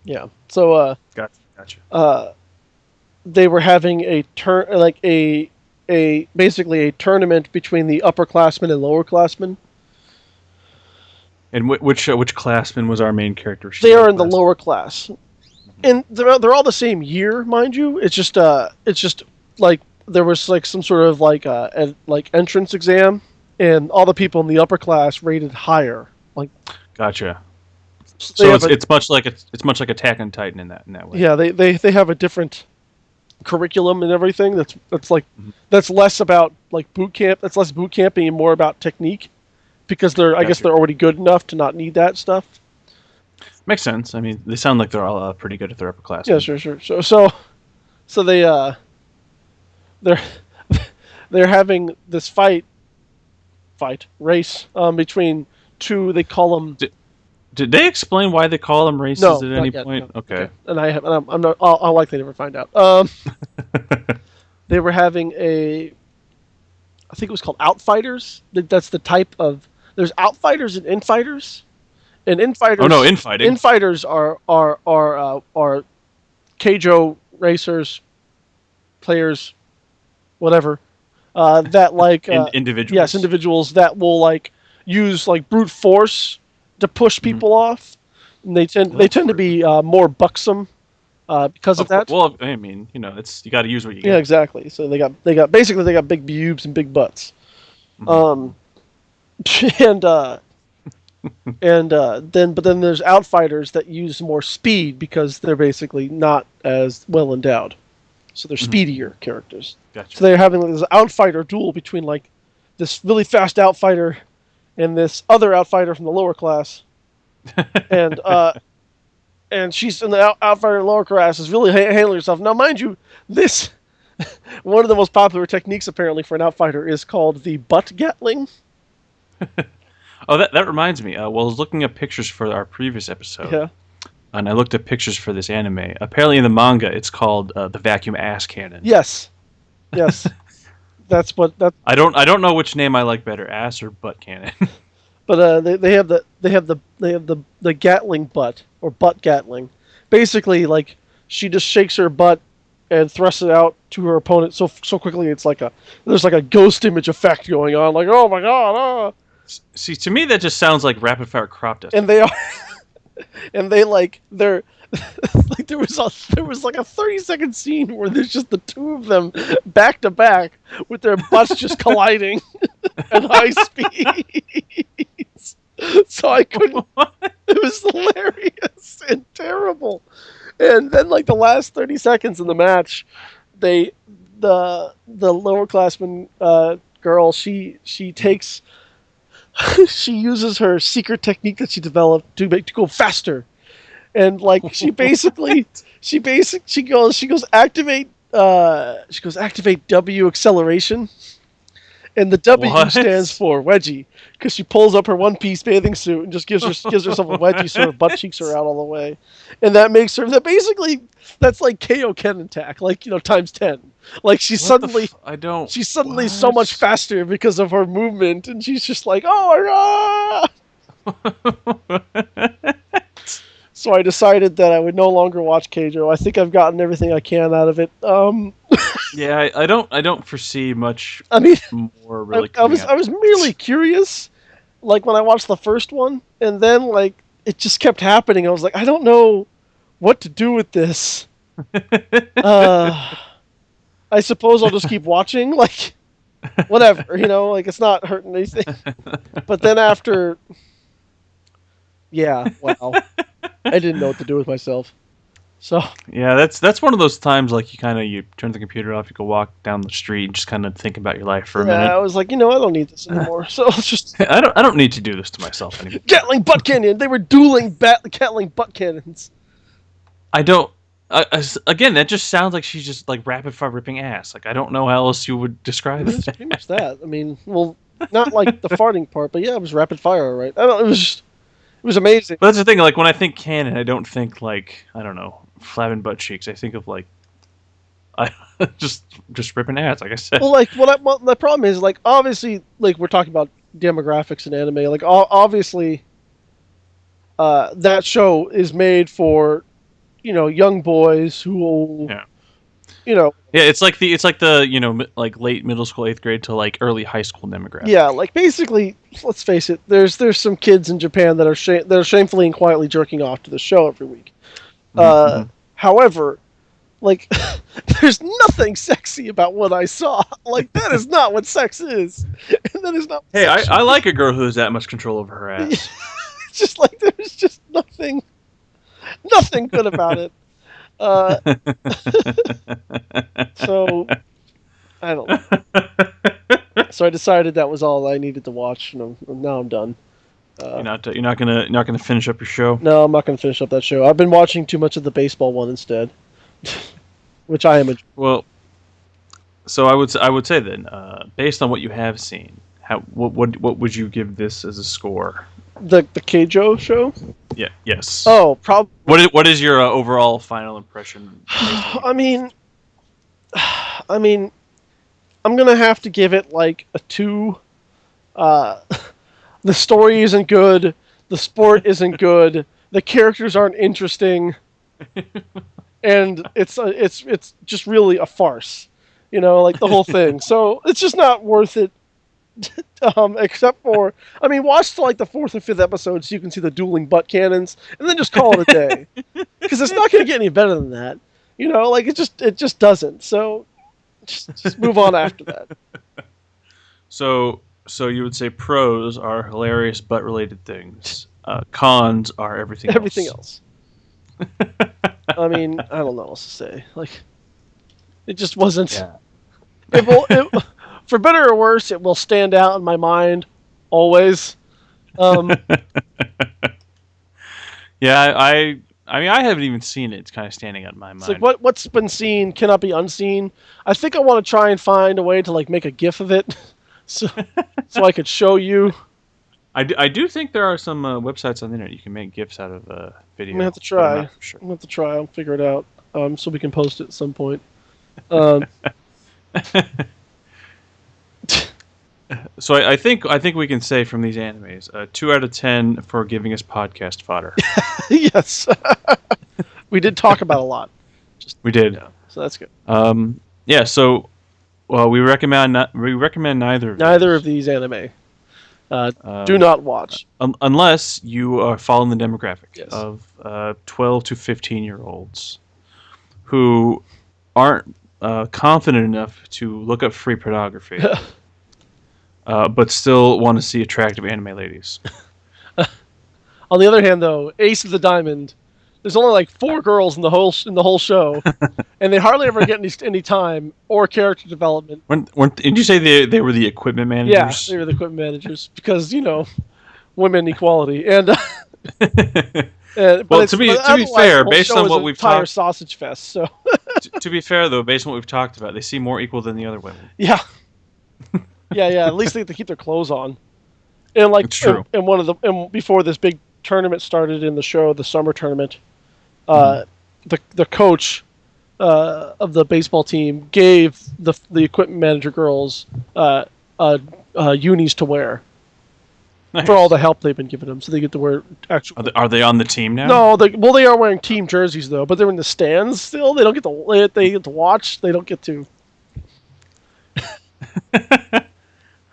Yeah. So Gotcha. They were having a basically a tournament between the upperclassmen and lowerclassmen. And which classman was our main character? They are in the lower class, and they're all the same year, mind you. It's just like there was like some sort of like entrance exam, and all the people in the upper class rated higher. Like, gotcha. So it's much like Attack on Titan in that way. Yeah, they have a different curriculum and everything. That's like that's less about like boot camp. That's less boot camping and more about technique, because I guess they're already good enough to not need that stuff. Makes sense. I mean, they sound like they're all pretty good at their upper class. Yeah, sure. So they're having this race between two. They call them. Did they explain why they call them races at any point? No. Okay. And I'm not. I'll likely never find out. They were having I think it was called outfighters. That's the type of. There's outfighters and infighters. And infighters. Oh no, infighting. Infighters are Keijo racers, players, whatever. That like individuals. Yes, individuals that will like use like brute force to push people off. And they tend to be more buxom because of that. Well, I mean, you got to use what you get. Yeah, exactly. So they got big boobs and big butts. Mm-hmm. Then there's outfighters that use more speed because they're basically not as well endowed. So they're speedier characters. Gotcha. So they're having this outfighter duel between like this really fast outfighter and this other outfighter from the lower class. And she's in the outfighter in the lower class is really handling herself. Now, mind you, this one of the most popular techniques apparently for an outfighter is called the butt gatling. Oh, that reminds me. I was looking at pictures for our previous episode. Yeah. And I looked at pictures for this anime. Apparently in the manga, it's called the vacuum ass cannon. Yes. That's what that. I don't know which name I like better, ass or butt cannon. But they have the Gatling butt or butt Gatling. Basically, like she just shakes her butt and thrusts it out to her opponent so quickly it's like there's like a ghost image effect going on. Like, oh my god! Ah. See, to me that just sounds like rapid fire crop dust. And they are, and they're like there was like a 30-second scene where there's just the two of them back to back with their butts just colliding at high speeds. So I couldn't. It was hilarious and terrible. And then like the last 30 seconds in the match, the lower classman girl she takes. She uses her secret technique that she developed to go faster, and like she goes activate W acceleration, and the W stands for wedgie because she pulls up her one-piece bathing suit and just gives herself a wedgie so her butt cheeks are out all the way, and that's like KO Ken attack, like times 10. Like she's suddenly so much faster because of her movement, and she's just like, oh my god. So I decided that I would no longer watch Keijo. I think I've gotten everything I can out of it. Yeah, I don't foresee much. I mean, more really. I was merely curious, like when I watched the first one, and then like it just kept happening. I was like, I don't know what to do with this. I suppose I'll just keep watching, like, whatever, like it's not hurting anything. But then after, yeah, wow, I didn't know what to do with myself. So yeah, that's one of those times like you turn the computer off, you go walk down the street, and just kind of think about your life for a minute. Yeah, I was like, I don't need this anymore. So let's just. I don't need to do this to myself anymore. Gatling butt cannon. They were dueling Gatling butt cannons. I don't. Again, that just sounds like she's just like rapid fire ripping ass. Like I don't know how else you would describe it. It's pretty much that. I mean, well, not like the farting part, but yeah, it was rapid fire, right? I don't. It was amazing. But that's the thing. Like when I think cannon, I don't think like I don't know flapping butt cheeks. I think of like just ripping ass. Like I said. Well, like the problem is like obviously like we're talking about demographics in anime. Like obviously, that show is made for young boys who will, Yeah. Yeah, it's like the like late middle school, 8th grade to like early high school demographic. Yeah, like basically, let's face it. There's some kids in Japan that are shamefully and quietly jerking off to the show every week. However, like, there's nothing sexy about what I saw. Like, that is not what sex is. And that is not. Hey, I like a girl who has that much control over her ass. It's just like there's just nothing good about it. So I don't know. So I decided that was all I needed to watch, and now I'm done. You're not gonna finish up your show? No, I'm not gonna finish up that show. I've been watching too much of the baseball one instead, which I am. Well, so I would say then, based on what you have seen, what would you give this as a score? The Keijo show? Yeah. Yes. Oh, probably. What is your overall final impression? I mean, I'm gonna have to give it like a 2. The story isn't good. The sport isn't good. The characters aren't interesting, and it's just really a farce, like the whole thing. So it's just not worth it. Except for, watch to like the 4th and 5th episodes so you can see the dueling butt cannons, and then just call it a day, because it's not going to get any better than that. Like it just doesn't. So just move on after that. So you would say pros are hilarious butt-related things. Cons are everything else. I don't know what else to say. Like, it just wasn't. Yeah. For better or worse, it will stand out in my mind always. Yeah, I haven't even seen it. It's kind of standing out in my mind. It's like what's been seen cannot be unseen. I think I want to try and find a way to like make a GIF of it. So I could show you. I do think there are some websites on the internet you can make GIFs out of video. I'm gonna have to try. I'm gonna have to try. I'll figure it out. So we can post it at some point. So I think we can say from these animes, 2 out of 10 for giving us podcast fodder. Yes, we did talk about a lot. We did. Yeah, so that's good. Yeah. So. Well, we recommend neither of these anime. Do not watch unless you are following the demographic yes. of 12 to 15-year-olds who aren't confident enough to look up free pornography, but still want to see attractive anime ladies. On the other hand, though, Ace of the Diamond. There's only like 4 girls in the whole show, and they hardly ever get any time or character development. Did you say they were the equipment managers? Yeah, they were the equipment managers because women equality and. Well, to be fair, based on what we've talked, sausage fest. So. To be fair, though, based on what we've talked about, they seem more equal than the other women. Yeah. Yeah. At least they get to keep their clothes on, and like it's true. And before this big tournament started in the show, the summer tournament. The coach of the baseball team gave the equipment manager girls unis to wear for all the help they've been giving them, so they get to wear actual. Are they on the team now? No, they are wearing team jerseys though, but they're in the stands still. They don't get to they get to watch. They don't get to.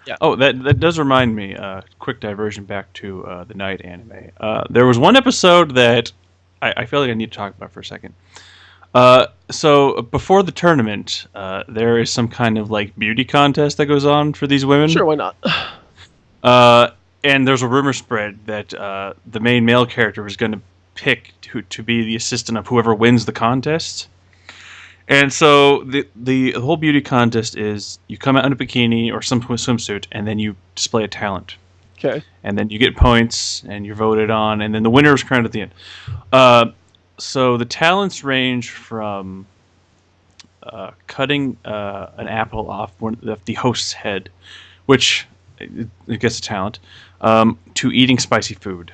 Yeah. Oh, that does remind me. Quick diversion back to the Night anime. There was one episode that. I feel like I need to talk about for a second. So before the tournament, there is some kind of like beauty contest that goes on for these women. Sure, why not? And there's a rumor spread that the main male character is going to pick to be the assistant of whoever wins the contest. And so the whole beauty contest is you come out in a bikini or some swimsuit, and then you display a talent. Okay. And then you get points, and you're voted on, and then the winner is crowned at the end. So the talents range from cutting an apple off the host's head, which I guess a talent, to eating spicy food.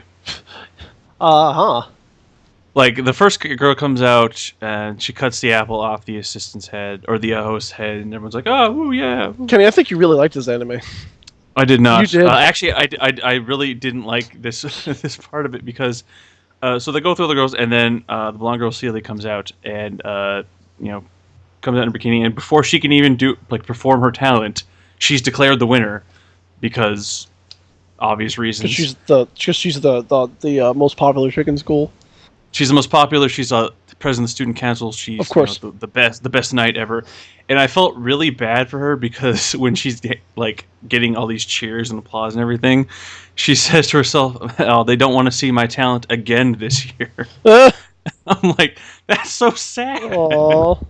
Like the first girl comes out and she cuts the apple off the assistant's head or the host's head, and everyone's like, "Oh, woo, yeah." Kenny, I think you really liked this anime. I did not. You did. Actually, I really didn't like this this part of it because So they go through the girls, and then the blonde girl Celie comes out, and comes out in a bikini, and before she can even perform her talent, she's declared the winner because obvious reasons. She's the most popular chick in school. She's the most popular. She's the president of the student council. She's of course the best knight ever. And I felt really bad for her because when she's like getting all these cheers and applause and everything, she says to herself, "Oh, they don't want to see my talent again this year." I'm like, that's so sad. Aww.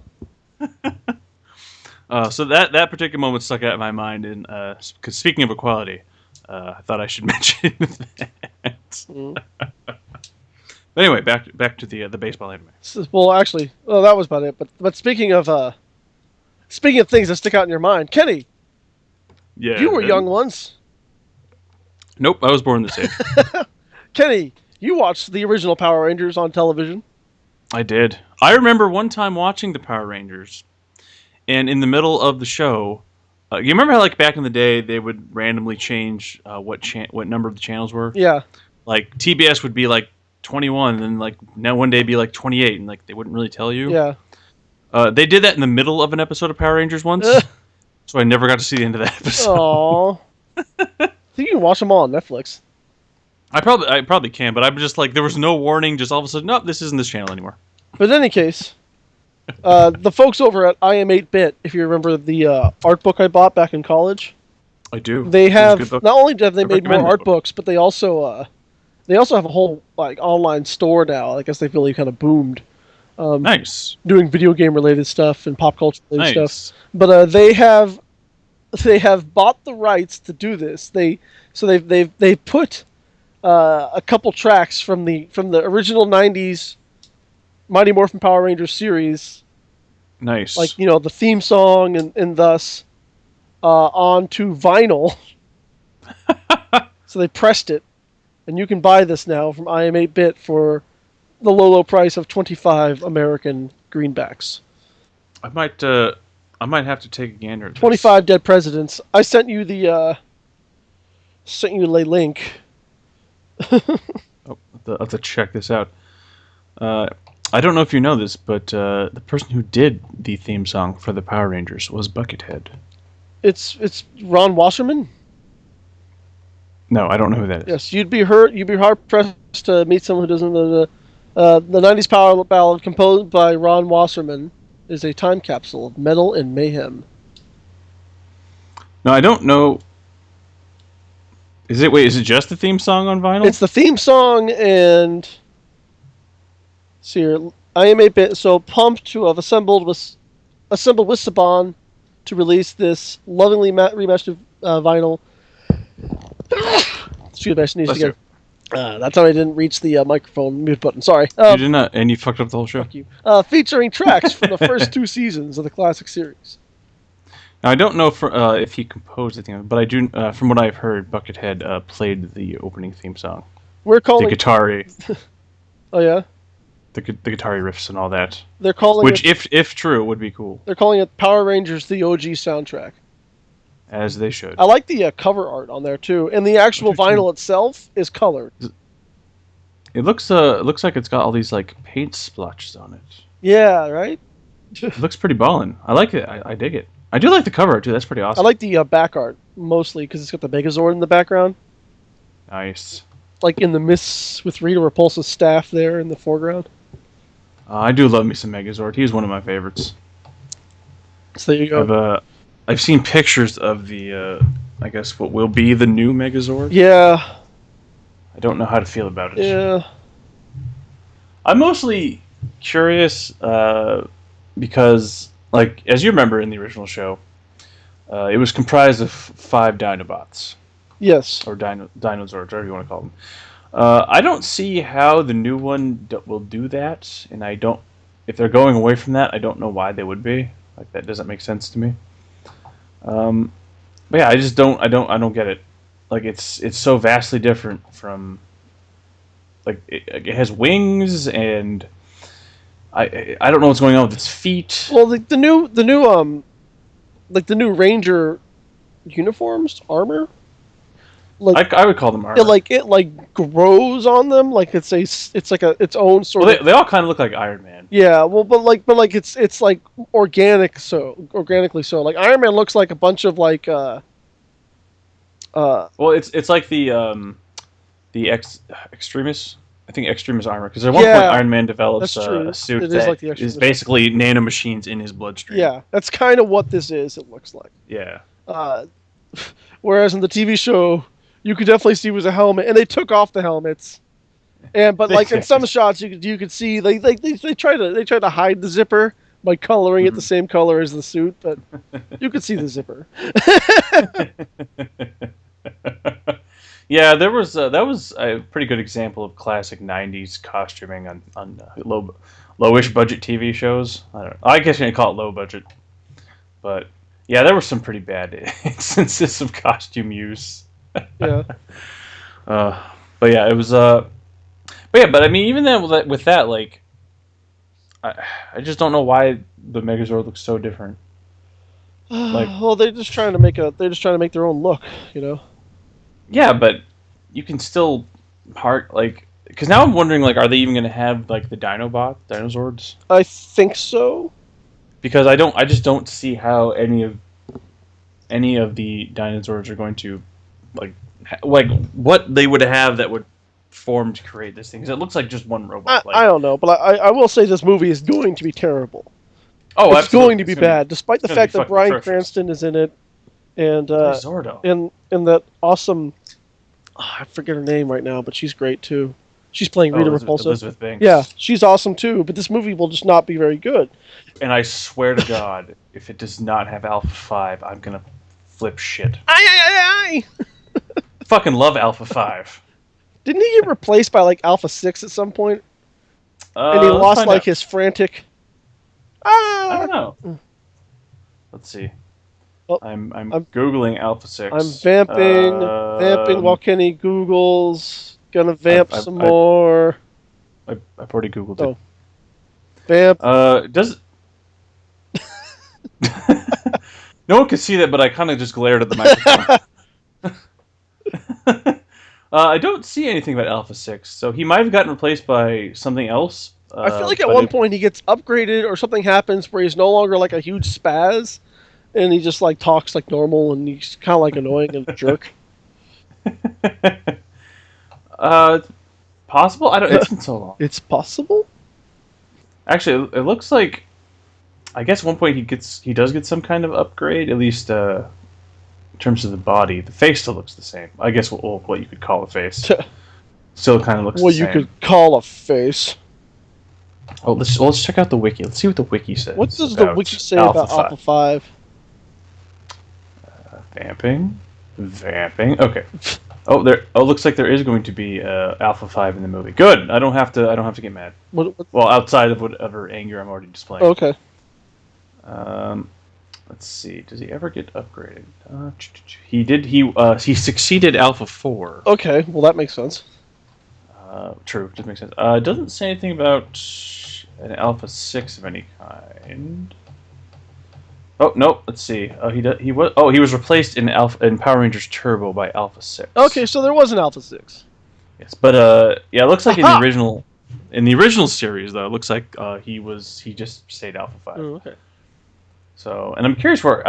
So that particular moment stuck out in my mind, and because speaking of equality, I thought I should mention that. But anyway, back to the baseball anime. Well, actually, that was about it. But speaking of things that stick out in your mind, Kenny, you were young once. Nope, I was born this age. Kenny, you watched the original Power Rangers on television. I did. I remember one time watching the Power Rangers, and in the middle of the show, you remember how like back in the day they would randomly change what number of the channels were? Yeah. Like TBS would be like 21, and then like now one day it'd be like 28, and like they wouldn't really tell you. Yeah. They did that in the middle of an episode of Power Rangers once, so I never got to see the end of that episode. Aww. I think you can watch them all on Netflix. I probably can, but I'm just like there was no warning. Just all of a sudden, nope, this isn't this channel anymore. But in any case, the folks over at I Am 8-Bit, if you remember the art book I bought back in college, I do. They have not only have they made more art books, but they also have a whole like online store now. I guess they've really kind of boomed. Nice. Doing video game related stuff and pop culture related stuff. But they have bought the rights to do this. They put a couple tracks from the original '90s Mighty Morphin Power Rangers series. Nice. Like the theme song and thus onto vinyl. So they pressed it, and you can buy this now from I Am 8-Bit for the low price of 25 American greenbacks. I might have to take a gander at this. 25 Dead Presidents. I sent you the link. I'll have to check this out. I don't know if you know this, but the person who did the theme song for the Power Rangers was Buckethead. It's Ron Wasserman? No, I don't know who that is. Yes, you'd be hard pressed to meet someone who doesn't know the 90s power ballad composed by Ron Wasserman is a time capsule of metal and mayhem. No, I don't know. Is it just the theme song on vinyl? It's the theme song, and see here, I Am 8-Bit so pumped to have assembled with Saban to release this lovingly remastered vinyl. Excuse me, I sneezed again. That time I didn't reach the microphone mute button. Sorry. You did not, and you fucked up the whole show. Fuck you. Featuring tracks from the first 2 seasons of the classic series. Now, I don't know if he composed the theme, but I do. From what I've heard, Buckethead played the opening theme song. We're calling the guitar. Oh yeah. The guitar riffs and all that. They're calling which, if true, would be cool. They're calling it Power Rangers: The OG Soundtrack. As they should. I like the cover art on there too, and the actual vinyl itself is colored. It looks like it's got all these like paint splotches on it. Yeah, right. It looks pretty ballin'. I like it. I dig it. I do like the cover art too. That's pretty awesome. I like the back art mostly because it's got the Megazord in the background. Nice. Like in the mists with Rita Repulsa's staff there in the foreground. I do love me some Megazord. He's one of my favorites. So there you go. I've seen pictures of the, I guess what will be the new Megazord. Yeah. I don't know how to feel about it. Yeah. I'm mostly curious because, like, as you remember in the original show, it was comprised of 5 Dinobots. Yes. Or Dinozords, whatever you want to call them. I don't see how the new one will do that, and I don't. If they're going away from that, I don't know why they would be. Like that doesn't make sense to me. But yeah, I just don't. I don't get it. Like it's so vastly different from. Like it has wings, and I don't know what's going on with its feet. Well, the new Ranger uniforms, armor. like I would call them armor. it like grows on them, like it's like its own sort well, of. They all kind of look like Iron Man. Yeah, well, but like it's like organically so. Like Iron Man looks like a bunch of like well, it's like the extremis. I think extremis armor, because at one point Iron Man develops a suit that like is basically nanomachines in his bloodstream. Yeah, that's kind of what this is. It looks like. Yeah. Whereas in the TV show, you could definitely see it was a helmet, and they took off the helmets. But like in some shots, you could see they try to hide the zipper by coloring it the same color as the suit, but you could see the zipper. Yeah, that was a pretty good example of classic '90s costuming on lowish budget TV shows. I don't know. I guess you can call it low budget, but yeah, there were some pretty bad instances of costume use. Yeah. But yeah, it was But yeah, but I mean, even then with that, like, I just don't know why the Megazord looks so different. Like, well, they're just trying to make their own look, you know. Yeah, but you can still because now I'm wondering, like, are they even going to have like the Dinozords? I think so. Because I just don't see how any of the Dinozords are going to like what they would have that would form to create this thing. Because it looks like just one robot. I don't know, but I will say this movie is going to be terrible. Oh, it's going to be bad, despite the fact that Bryan Cranston is in it, and in that awesome. I forget her name right now, but she's great too. She's playing Rita Repulsa. Elizabeth Banks. Yeah, she's awesome too. But this movie will just not be very good. And I swear to God, if it does not have Alpha 5, I'm gonna flip shit. Aye! Fucking love Alpha 5. Didn't he get replaced by like Alpha 6 at some point? And he lost like his frantic. I don't know. Let's see. Oh, I'm googling Alpha 6. I'm vamping while Kenny Googles. Gonna vamp some more. I've already googled it. Vamp. Does no one can see that, but I kind of just glared at the microphone. I don't see anything about Alpha 6, so he might have gotten replaced by something else. I feel like at one point he gets upgraded or something happens where he's no longer like a huge spaz, and he just like talks like normal, and he's kind of like annoying and a jerk. Possible? I don't. It's been so long. It's possible. Actually, it looks like. I guess at one point he does get some kind of upgrade, at least in terms of the body. The face still looks the same. I guess what you could call a face. Still kind of looks the same. What you could call a face. Oh, let's check out the wiki. Let's see what the wiki says. What does the wiki say about Alpha 5? Vamping. Okay. Oh, looks like there is going to be Alpha 5 in the movie. Good. I don't have to get mad. Well, outside of whatever anger I'm already displaying. Okay. Let's see. Does he ever get upgraded? He did. He succeeded Alpha 4. Okay. Well, that makes sense. True. Just makes sense. It doesn't say anything about an Alpha 6 of any kind. Oh no! Let's see. He was replaced in Power Rangers Turbo by Alpha 6. Okay, so there was an Alpha 6. Yes, but yeah, it looks like in the original series though, it looks like he just stayed Alpha 5. Oh, okay. So, and I'm curious where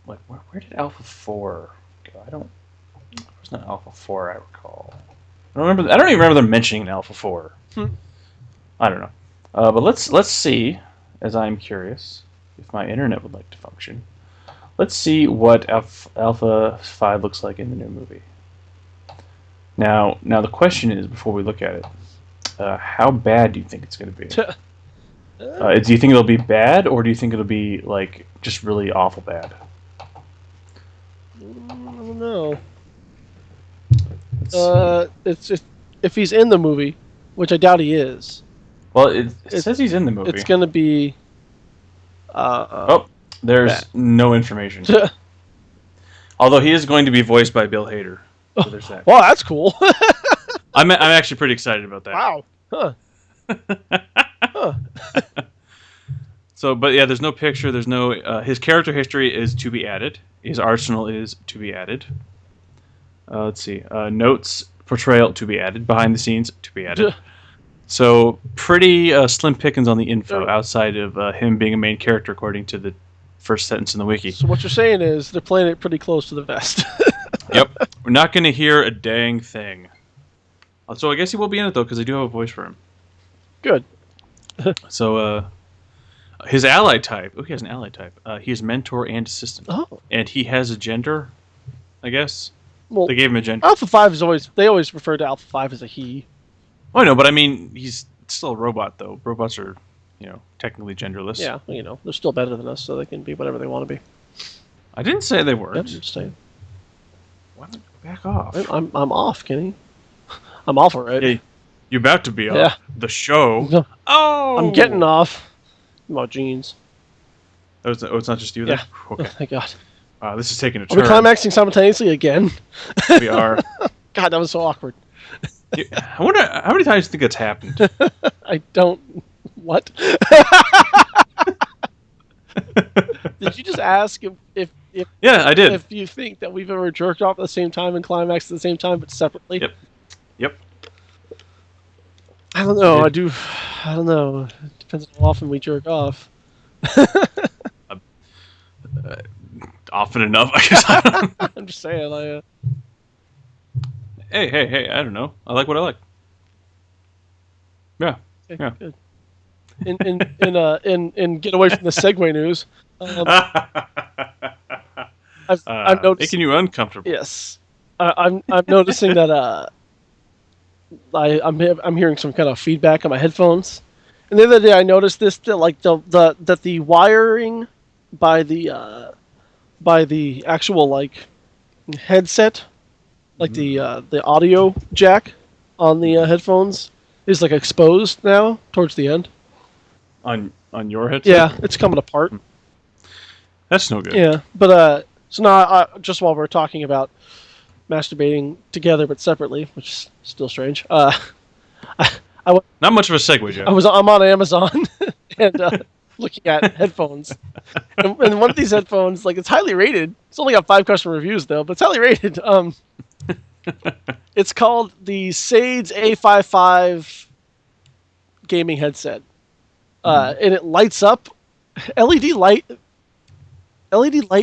where did Alpha 4 go? There's not Alpha 4 I recall. I don't even remember them mentioning Alpha 4. I don't know. But let's see, as I'm curious, if my internet would like to function. Let's see what Alpha 5 looks like in the new movie. Now the question is, before we look at it, how bad do you think it's going to be? Do you think it'll be bad, or do you think it'll be like just really awful bad? I don't know. It's just, if he's in the movie, which I doubt he is. Well, it says he's in the movie. It's going to be. There's no information. Although he is going to be voiced by Bill Hader. So there's that. Wow, that's cool. I'm actually pretty excited about that. Wow. Huh. So, but yeah, there's no picture. There's no. His character history is to be added. His arsenal is to be added. Let's see. Notes, portrayal to be added, behind the scenes to be added. So pretty slim pickings on the info outside of him being a main character, according to the first sentence in the wiki. So what you're saying is they're playing it pretty close to the vest. Yep. We're not going to hear a dang thing. So I guess he will be in it, though, because I do have a voice for him. Good. So his ally type. Oh, he has an ally type. He is mentor and assistant. Oh. And he has a gender, I guess. Well, they gave him a gender. Alpha 5 is always... They always refer to Alpha 5 as a he. Oh, no, but I mean, he's still a robot, though. Robots are, technically genderless. Yeah, they're still better than us, so they can be whatever they want to be. I didn't say they weren't. Yep, I'm just saying. What? Back off. I'm off, Kenny. I'm off already. Yeah, you're about to be off. Yeah. The show. No. Oh! I'm getting off. My jeans. Oh, it's not just you there? Yeah. Okay. Oh, thank God. This is taking a Are turn. we climaxing simultaneously again? We are. God, that was so awkward. I wonder how many times do you think that's happened? I don't... What? Did you just ask if yeah, I did. If you think that we've ever jerked off at the same time and climaxed at the same time, but separately? Yep. I don't know. I don't know. It depends on how often we jerk off. Often enough, I guess. I'm just saying. Hey! I don't know. I like what I like. Yeah. Okay, yeah. Good. In get away from the Segway news. I've noticed, making you uncomfortable. Yes, I'm noticing that I'm hearing some kind of feedback on my headphones. And the other day I noticed this that the wiring by the actual headset, the audio jack on the headphones is exposed now towards the end. On your headset? Yeah, it's coming apart. That's no good. Yeah, but so now just while we're talking about masturbating together but separately, which is still strange. Not much of a segue, Joe. I'm on Amazon and looking at headphones, and one of these headphones, it's highly rated. It's only got 5 customer reviews though, but it's highly rated. It's called the Sage A55 gaming headset, and it lights up. LED light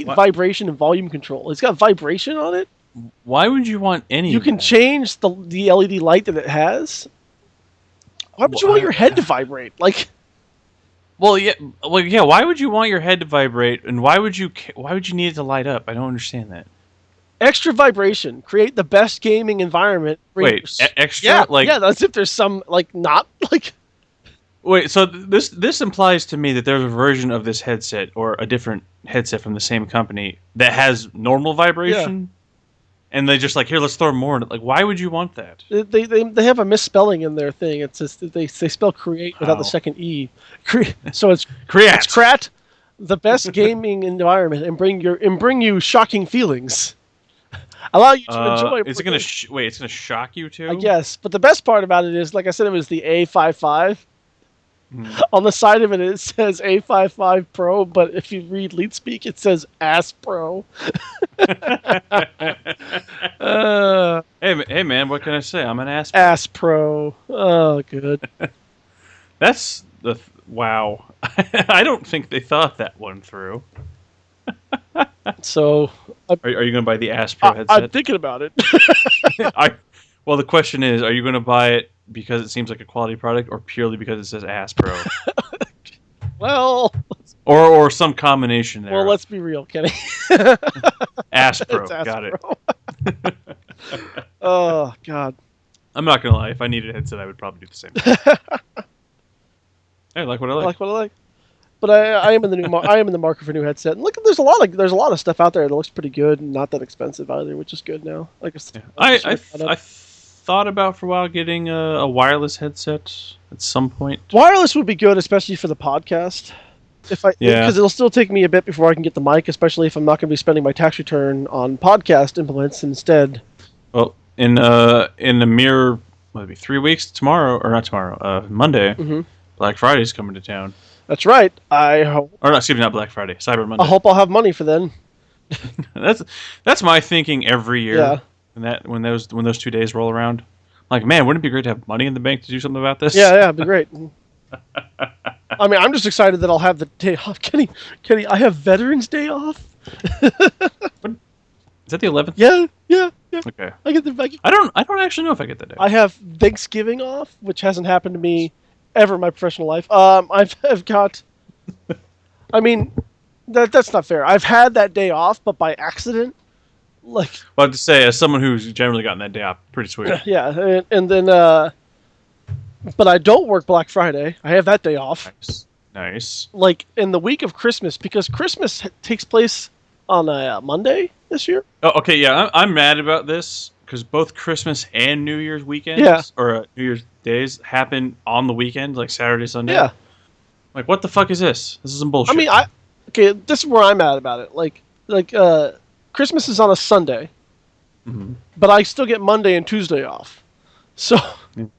vibration and volume control. It's got vibration on it. Why would you want any? You can change the LED light that it has. Why would you want your head to vibrate? Well, yeah. Why would you want your head to vibrate, and why would you need it to light up? I don't understand that. Extra vibration, create the best gaming environment. Wait, extra? Yeah, that's if there's some not. Wait, so this implies to me that there's a version of this headset or a different headset from the same company that has normal vibration, and they just here, let's throw more in it. Why would you want that? They have a misspelling in their thing. It's just they spell create without the second e. So it's create. It's crat, the best gaming environment, and bring you shocking feelings. Allow you to enjoy. Is it gonna wait? It's gonna shock you too? I guess, but the best part about it is, like I said, it was the A55. On the side of it, it says A55 Pro, but if you read lead speak, it says Ass Pro. Hey man, what can I say? I'm an ass pro. Ass Pro. Oh, good. That's wow. I don't think they thought that one through. So, are you going to buy the Ass Pro headset? I'm thinking about it. Well, the question is, are you going to buy it because it seems like a quality product, or purely because it says Ass Pro? Well, or some combination there. Well, let's be real, Kenny. Ass Pro, Ass got Pro. it. Oh God. I'm not gonna lie. If I needed a headset, I would probably do the same thing. Hey, I like what I like. I like what I like. But I am in the market for a new headset. And look, there's a lot of stuff out there that looks pretty good and not that expensive either, which is good now. I thought about for a while getting a wireless headset at some point. Wireless would be good, especially for the podcast. Because it'll still take me a bit before I can get the mic, especially if I'm not going to be spending my tax return on podcast implements instead. Well, in a mere 3 weeks tomorrow, or not tomorrow, Monday, Black Friday's coming to town. That's right. Or no, excuse me, not Black Friday, Cyber Monday. I hope I'll have money for then. That's my thinking every year. Yeah. when those 2 days roll around. I'm like, man, wouldn't it be great to have money in the bank to do something about this? Yeah, it'd be great. I mean, I'm just excited that I'll have the day off. Kenny, I have Veterans Day off. Is that the 11th? Yeah. Okay. I I don't actually know if I get that day. I have Thanksgiving off, which hasn't happened to me ever in my professional life. I've got. I mean, that's not fair. I've had that day off, but by accident. Like. Well, to say, as someone who's generally gotten that day off, pretty sweet. Yeah, and then. But I don't work Black Friday. I have that day off. Nice. Like in the week of Christmas, because Christmas takes place on a Monday this year. Oh, okay, yeah, I'm mad about this because both Christmas and New Year's weekends or New Year's days happen on the weekend, like Saturday, Sunday. Yeah. Like, what the fuck is this? This is some bullshit. I mean, this is where I'm at about it. Like Christmas is on a Sunday, but I still get Monday and Tuesday off. So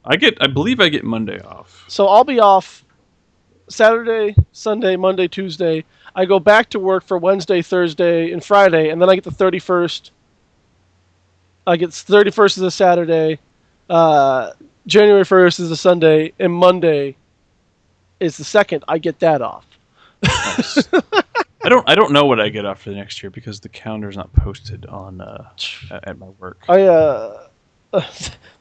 I believe I get Monday off. So I'll be off Saturday, Sunday, Monday, Tuesday. I go back to work for Wednesday, Thursday, and Friday, and then I get the 31st. I get 31st is a Saturday, January 1st is a Sunday, and Monday is the 2nd. I get that off. Nice. I don't know what I get off for the next year because the calendar's not posted on at my work.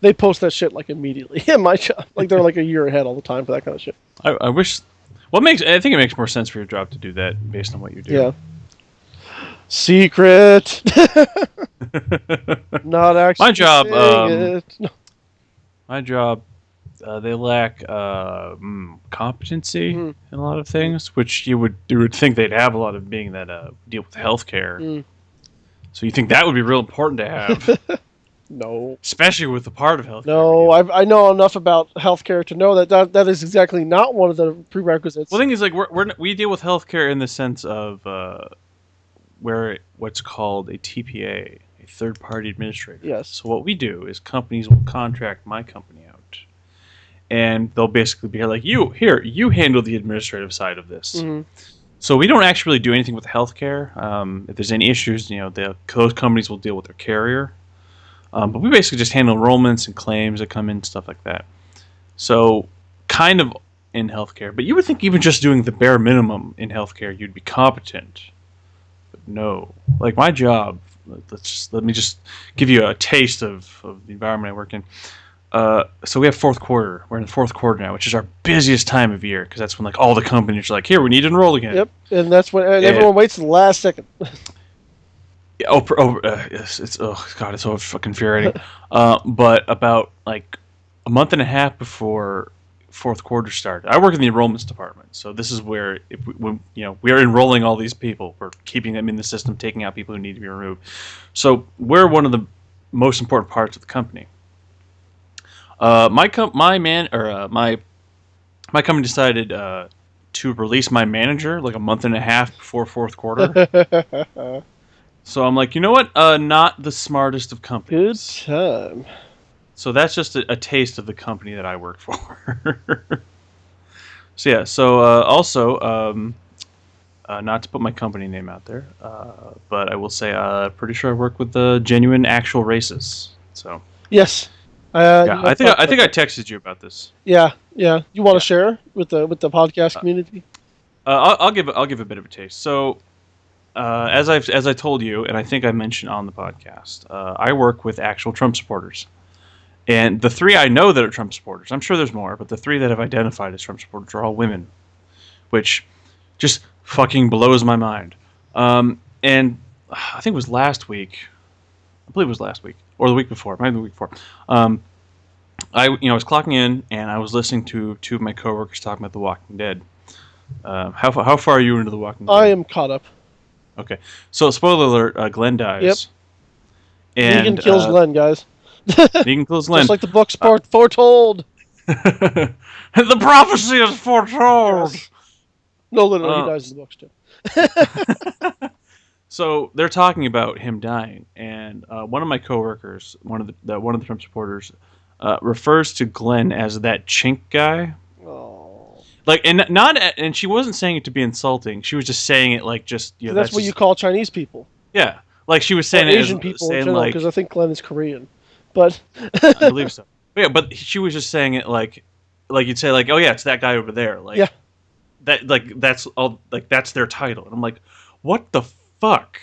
They post that shit like immediately in my job. Like they're like a year ahead all the time for that kind of shit. I wish. I think it makes more sense for your job to do that based on what you do. Yeah. Secret. Not actually. My job. No. My job. They lack competency in a lot of things, which you would think they'd have a lot of, being that deal with healthcare. So you think that would be real important to have? No. Especially with the part of healthcare. No, I know enough about healthcare to know that is exactly not one of the prerequisites. Well, the thing is, like, we deal with healthcare in the sense of what's called a TPA, a third-party administrator. Yes. So what we do is companies will contract my company out, and they'll basically be like, you handle the administrative side of this. Mm-hmm. So we don't actually do anything with healthcare. If there's any issues, those companies will deal with their carrier. But we basically just handle enrollments and claims that come in, stuff like that. So, kind of in healthcare. But you would think even just doing the bare minimum in healthcare, you'd be competent. But no. Like, my job, let me just give you a taste of the environment I work in. So we have fourth quarter. We're in the fourth quarter now, which is our busiest time of year, because that's when like all the companies are like, here, we need to enroll again. Yep, and that's when everyone waits to the last second. Yes, it's god, it's so fucking infuriating. But about like a month and a half before fourth quarter started, I work in the enrollments department. So this is where we are enrolling all these people. We're keeping them in the system, taking out people who need to be removed. So we're one of the most important parts of the company. My company decided to release my manager like a month and a half before fourth quarter. So I'm like, you know what? Not the smartest of companies. Good time. So that's just a taste of the company that I work for. So yeah. So also, not to put my company name out there, but I will say, pretty sure I work with the genuine, actual racists. So yes. Yeah, I think I texted you about this. Yeah. You want to share with the podcast community? I'll give a bit of a taste. So. As I told you, and I think I mentioned on the podcast, I work with actual Trump supporters, and the three I know that are Trump supporters, I'm sure there's more, but the three that I've identified as Trump supporters are all women, which just fucking blows my mind. And I think it was last week. I believe it was last week or the week before, maybe the week before. I was clocking in and I was listening to two of my coworkers talking about The Walking Dead. How far are you into The Walking Dead? I am caught up. Okay, so spoiler alert: Glenn dies. Yep. And Negan kills Glenn, guys. Negan kills Glenn, just like the book's foretold. The prophecy is foretold. Yes. No, literally, he dies in the books too. So they're talking about him dying, and one of my coworkers, one of the Trump supporters, refers to Glenn as that chink guy. Oh. Like, and she wasn't saying it to be insulting. She was just saying it like, just that's what you call Chinese people. Yeah, like she was saying, Asian people in general, because I think Glenn is Korean, but I believe so. But yeah, but she was just saying it like you'd say like, oh yeah, it's that guy over there, like yeah, that, like that's all, like that's their title, and I'm like, what the fuck?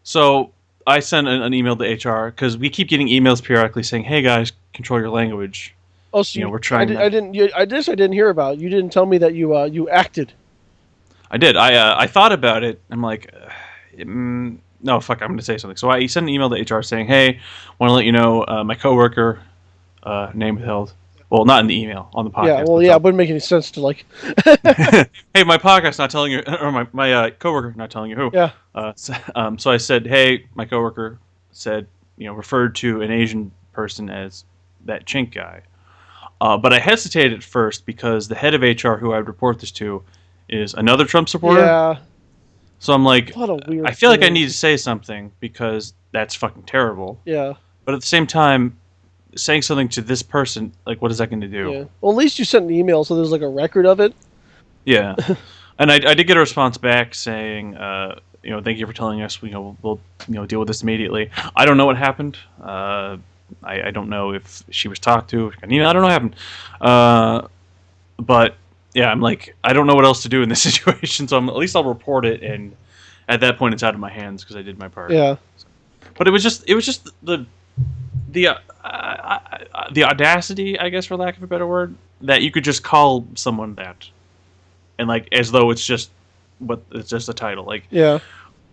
So I sent an email to HR because we keep getting emails periodically saying, hey guys, control your language. Oh, so we're trying. I didn't hear about. You didn't tell me that you acted. I did. I thought about it. I'm like, no, fuck. I'm going to say something. So I sent an email to HR saying, hey, want to let you know my coworker, name withheld. Well, not in the email, on the podcast. Yeah, well, yeah, it wouldn't make any sense to like. Hey, my podcast not telling you, or my coworker not telling you who. Yeah. So I said, hey, my coworker said, referred to an Asian person as that chink guy. But I hesitated at first because the head of HR, who I would report this to, is another Trump supporter. Yeah. So I'm like, what a weird I feel like I need to say something because that's fucking terrible. Yeah. But at the same time, saying something to this person, like, what is that going to do? Yeah. Well, at least you sent an email, so there's like a record of it. Yeah. And I did get a response back saying, thank you for telling us. We'll deal with this immediately. I don't know what happened. I don't know if she was talked to. I don't know what happened. But yeah, I'm like, I don't know what else to do in this situation. So at least I'll report it, and at that point, it's out of my hands because I did my part. Yeah. But it was just the audacity, I guess, for lack of a better word, that you could just call someone that, and like as though it's just a title. Like, yeah,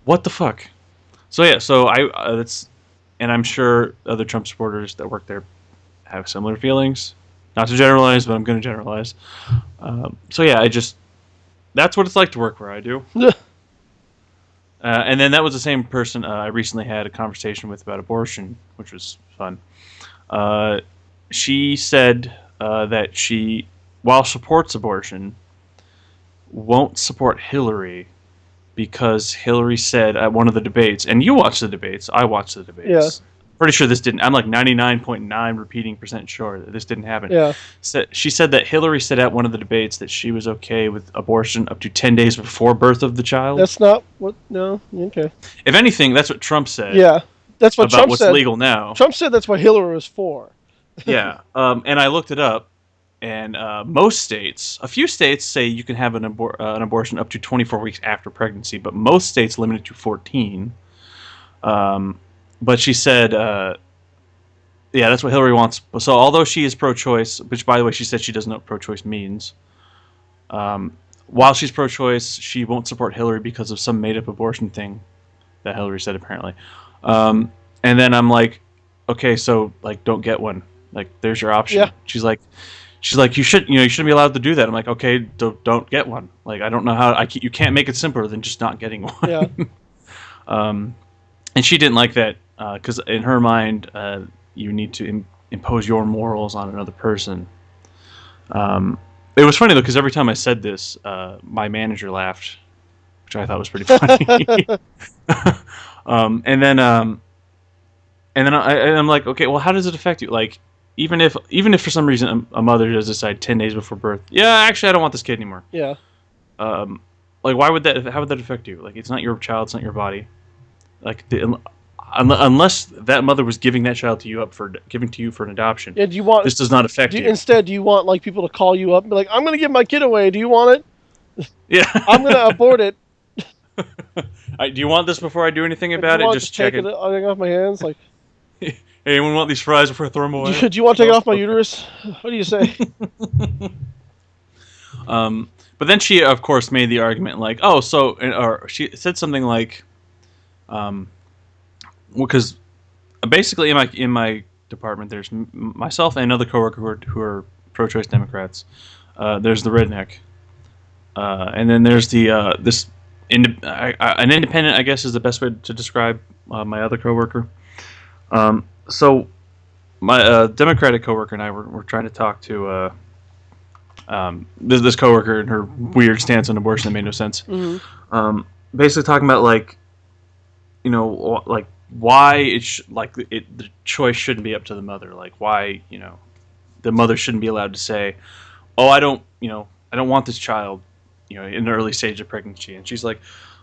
what the fuck? So yeah, and I'm sure other Trump supporters that work there have similar feelings. Not to generalize, but I'm going to generalize. So yeah, that's what it's like to work where I do. And then that was the same person I recently had a conversation with about abortion, which was fun. She said that she, while supports abortion, won't support Hillary because Hillary said at one of the debates, and you watched the debates, I watched the debates. Yeah. Pretty sure this didn't. I'm like 99.9 repeating % sure that this didn't happen. Yeah. She said that Hillary said at one of the debates that she was okay with abortion up to 10 days before birth of the child. That's not what. No. Okay. If anything, that's what Trump said. Yeah, that's what Trump what's said. Legal now. Trump said that's what Hillary was for. Yeah. And I looked it up, and most states, a few states say you can have an abortion up to 24 weeks after pregnancy, but most states limit it to 14. But she said, yeah, that's what Hillary wants. So although she is pro-choice, which, by the way, she said she doesn't know what pro-choice means, while she's pro-choice, she won't support Hillary because of some made-up abortion thing that Hillary said, apparently. And then I'm like, okay, so, like, don't get one. Like, there's your option. Yeah. She's like, you shouldn't be allowed to do that. I'm like, okay, don't get one. Like, I don't know how you can't make it simpler than just not getting one. Yeah. And she didn't like that because in her mind, you need to impose your morals on another person. It was funny though because every time I said this, my manager laughed, which I thought was pretty funny. And then I'm like, okay, well, how does it affect you? Like, even if for some reason a mother does decide 10 days before birth, yeah, actually, I don't want this kid anymore. Yeah. Like, how would that affect you? Like, it's not your child, it's not your body. Like, unless that mother was giving that child to you for an adoption. Yeah. This does not affect you. Instead, do you want like people to call you up and be like, "I'm going to give my kid away. Do you want it?" Yeah. I'm going to abort it. Do you want this before I do anything about it? Just check it. Take it off my hands. Like, hey, anyone want these fries before I throw them away? Do you want to take it off my uterus? What do you say? But then she, of course, made the argument like, oh, so, or she said something like, because basically in my department, there's myself and another coworker who are pro-choice Democrats. There's the redneck, and then there's the an independent, I guess, is the best way to describe my other coworker. So my Democratic coworker and I were trying to talk to this coworker and her weird stance on abortion that made no sense. Mm-hmm. Basically talking about like, like why the choice shouldn't be up to the mother. Like why, the mother shouldn't be allowed to say, oh, I don't want this child, in the early stage of pregnancy. And she's like,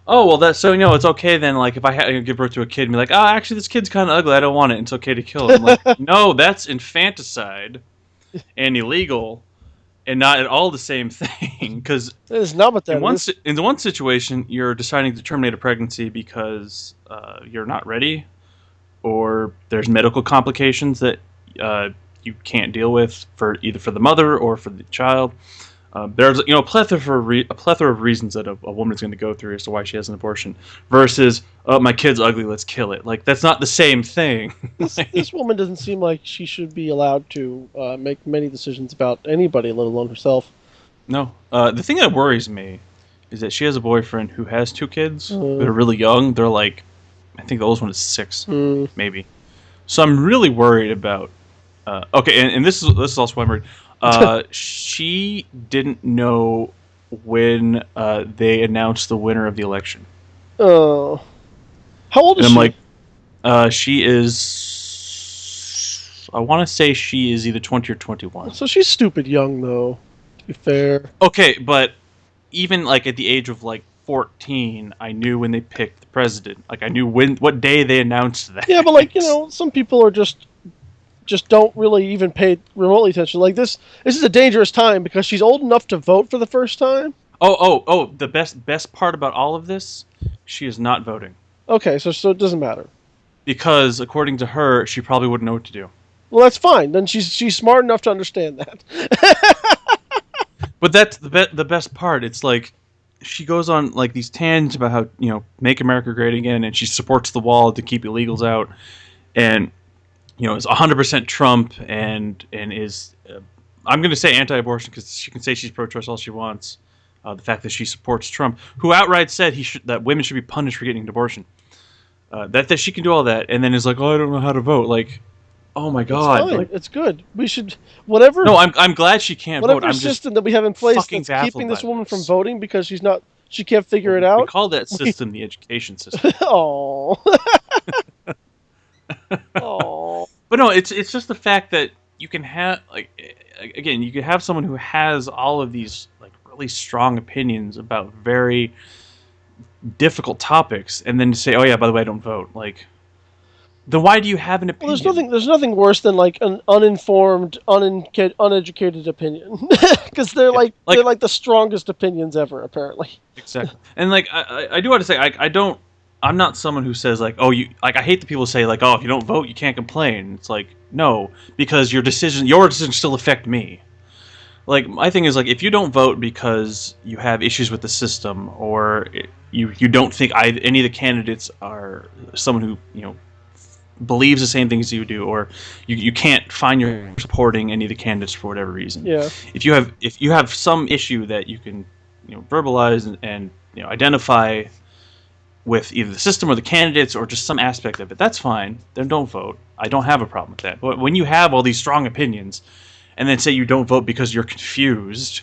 oh well, that's so it's okay then. Like if I give birth to a kid and be like, oh, actually this kid's kind of ugly, I don't want it. It's okay to kill it. I'm like, no, that's infanticide and illegal, and not at all the same thing. Because it's not what that is. In the one situation, you're deciding to terminate a pregnancy because you're not ready, or there's medical complications that you can't deal with for either for the mother or for the child. There's a plethora of reasons that a woman is going to go through as to why she has an abortion. Versus, oh, my kid's ugly, let's kill it. Like that's not the same thing. This woman doesn't seem like she should be allowed to make many decisions about anybody, let alone herself. No, the thing that worries me is that she has a boyfriend who has 2 kids. They're really young. They're like, I think the oldest one is 6, maybe. So I'm really worried about. Okay, and this is also why I'm worried. She didn't know when they announced the winner of the election. Oh, how old is she? I'm like, she is. I want to say she is either 20 or 21. So she's stupid young, though. To be fair. Okay, but even like at the age of like 14, I knew when they picked the president. Like I knew what day they announced that. Yeah, but like some people are just don't really even pay remotely attention. Like this is a dangerous time because she's old enough to vote for the first time. Oh! The best part about all of this, she is not voting. Okay, so it doesn't matter. Because according to her, she probably wouldn't know what to do. Well, that's fine. Then she's smart enough to understand that. But that's the best part. It's like she goes on like these tangents about how make America great again, and she supports the wall to keep illegals out, and is 100% Trump and is I'm going to say anti-abortion because she can say she's pro-choice all she wants. The fact that she supports Trump, who outright said that women should be punished for getting an abortion, that she can do all that, and then is like, oh, I don't know how to vote. Like, oh my god, it's fine. Like, it's good. We should whatever. No, I'm glad she can't vote. Whatever system that we have in place that's keeping this woman from voting because she can't figure it out. We call that system the education system. Oh. Oh. But no, it's just the fact that you can have you can have someone who has all of these like really strong opinions about very difficult topics, and then to say, "Oh yeah, by the way, I don't vote." Like, then why do you have an opinion? Well, there's nothing worse than like an uninformed, uneducated opinion, because they're like the strongest opinions ever, apparently. Exactly, and like I do want to say I'm not someone who says like, oh, I hate the people who say like, oh, if you don't vote, you can't complain. It's like, no, because your decisions still affect me. Like, my thing is like, if you don't vote because you have issues with the system, or you don't think any of the candidates are someone who believes the same things you do, or you can't find you're supporting any of the candidates for whatever reason. Yeah. If you have some issue that you can verbalize and identify with either the system or the candidates or just some aspect of it, that's fine. Then don't vote. I don't have a problem with that. But when you have all these strong opinions and then say you don't vote because you're confused,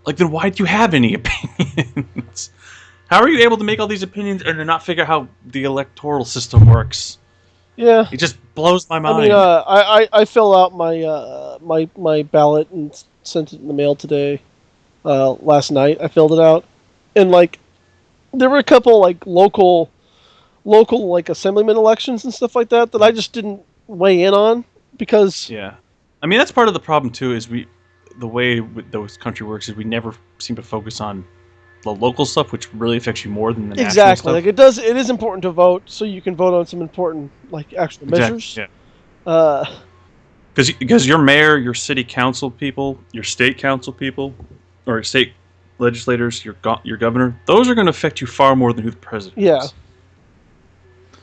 like, then why do you have any opinions? How are you able to make all these opinions and then not figure out how the electoral system works? Yeah. It just blows my mind. I mean, I fill out my ballot and sent it in the mail today. Last night I filled it out, and like, there were a couple like local like assemblyman elections and stuff like that I just didn't weigh in on because I mean that's part of the problem too is the way this country works is we never seem to focus on the local stuff, which really affects you more than the national stuff. Like it is important to vote so you can vote on some important like actual measures. Yeah. Because your mayor, your city council people, your state council people, or state legislators, your governor, those are going to affect you far more than who the president is.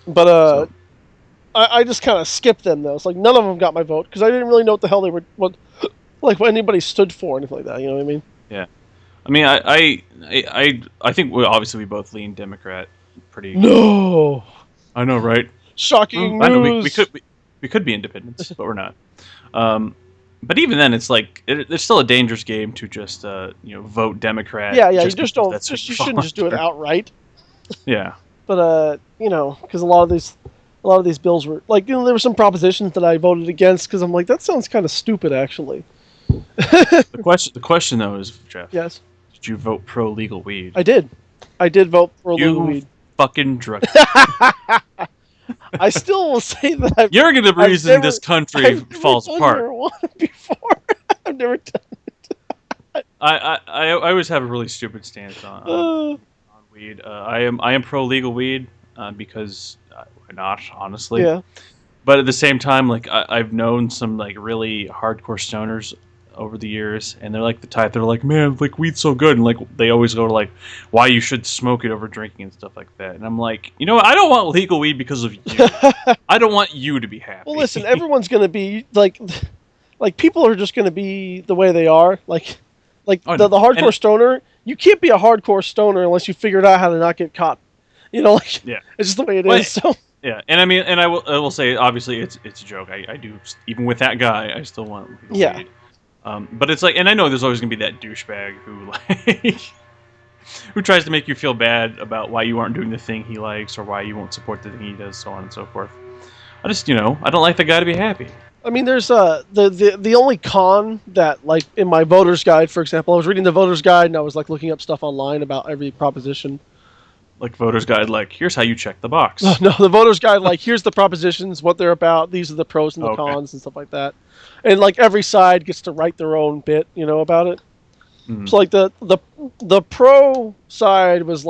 But I just kind of skipped them though. It's like none of them got my vote because I didn't really know what the hell they were, what anybody stood for or anything like that. You know what I mean? Yeah. I mean, I think obviously we both lean Democrat. Pretty. No. I know, right? Shocking news. I know we could be independents, but we're not. But even then, it's like it's still a dangerous game to just vote Democrat. Yeah. You just don't. You shouldn't just do it outright. Yeah. But because a lot of these bills were like, there were some propositions that I voted against because I'm like, that sounds kind of stupid actually. The question though is, Jeff. Yes. Did you vote pro legal weed? I did. I did vote for legal You weed. fucking drug. I still will say that You're the reason this country falls apart. Marijuana before. I've never done it. I always have a really stupid stance on weed. I am pro legal weed because why not, honestly. Yeah. But at the same time, like I've known some like really hardcore stoners over the years, and they're like the type they're like, man, like weed's so good, and like they always go to like why you should smoke it over drinking and stuff like that. And I'm like, you know what? I don't want legal weed because of you. I don't want you to be happy. Well, listen, everyone's gonna be like people are just gonna be the way they are. Like the hardcore stoner, you can't be a hardcore stoner unless you figured out how to not get caught. You know, like it's just the way it is. So. Yeah, and I mean, and I will say, obviously, it's a joke. I do, even with that guy, I still want legal weed. But it's like, and I know there's always gonna be that douchebag who like who tries to make you feel bad about why you aren't doing the thing he likes or why you won't support the thing he does, so on and so forth. I just, I don't like the guy to be happy. I mean, there's the only con that, like, in my voter's guide, for example, I was reading the voter's guide and I was like looking up stuff online about every proposition. Like voter's guide, like here's how you check the box. No, the voter's guide, like here's the propositions, what they're about, these are the pros and the cons and stuff like that, and like every side gets to write their own bit, about it. So like the pro side was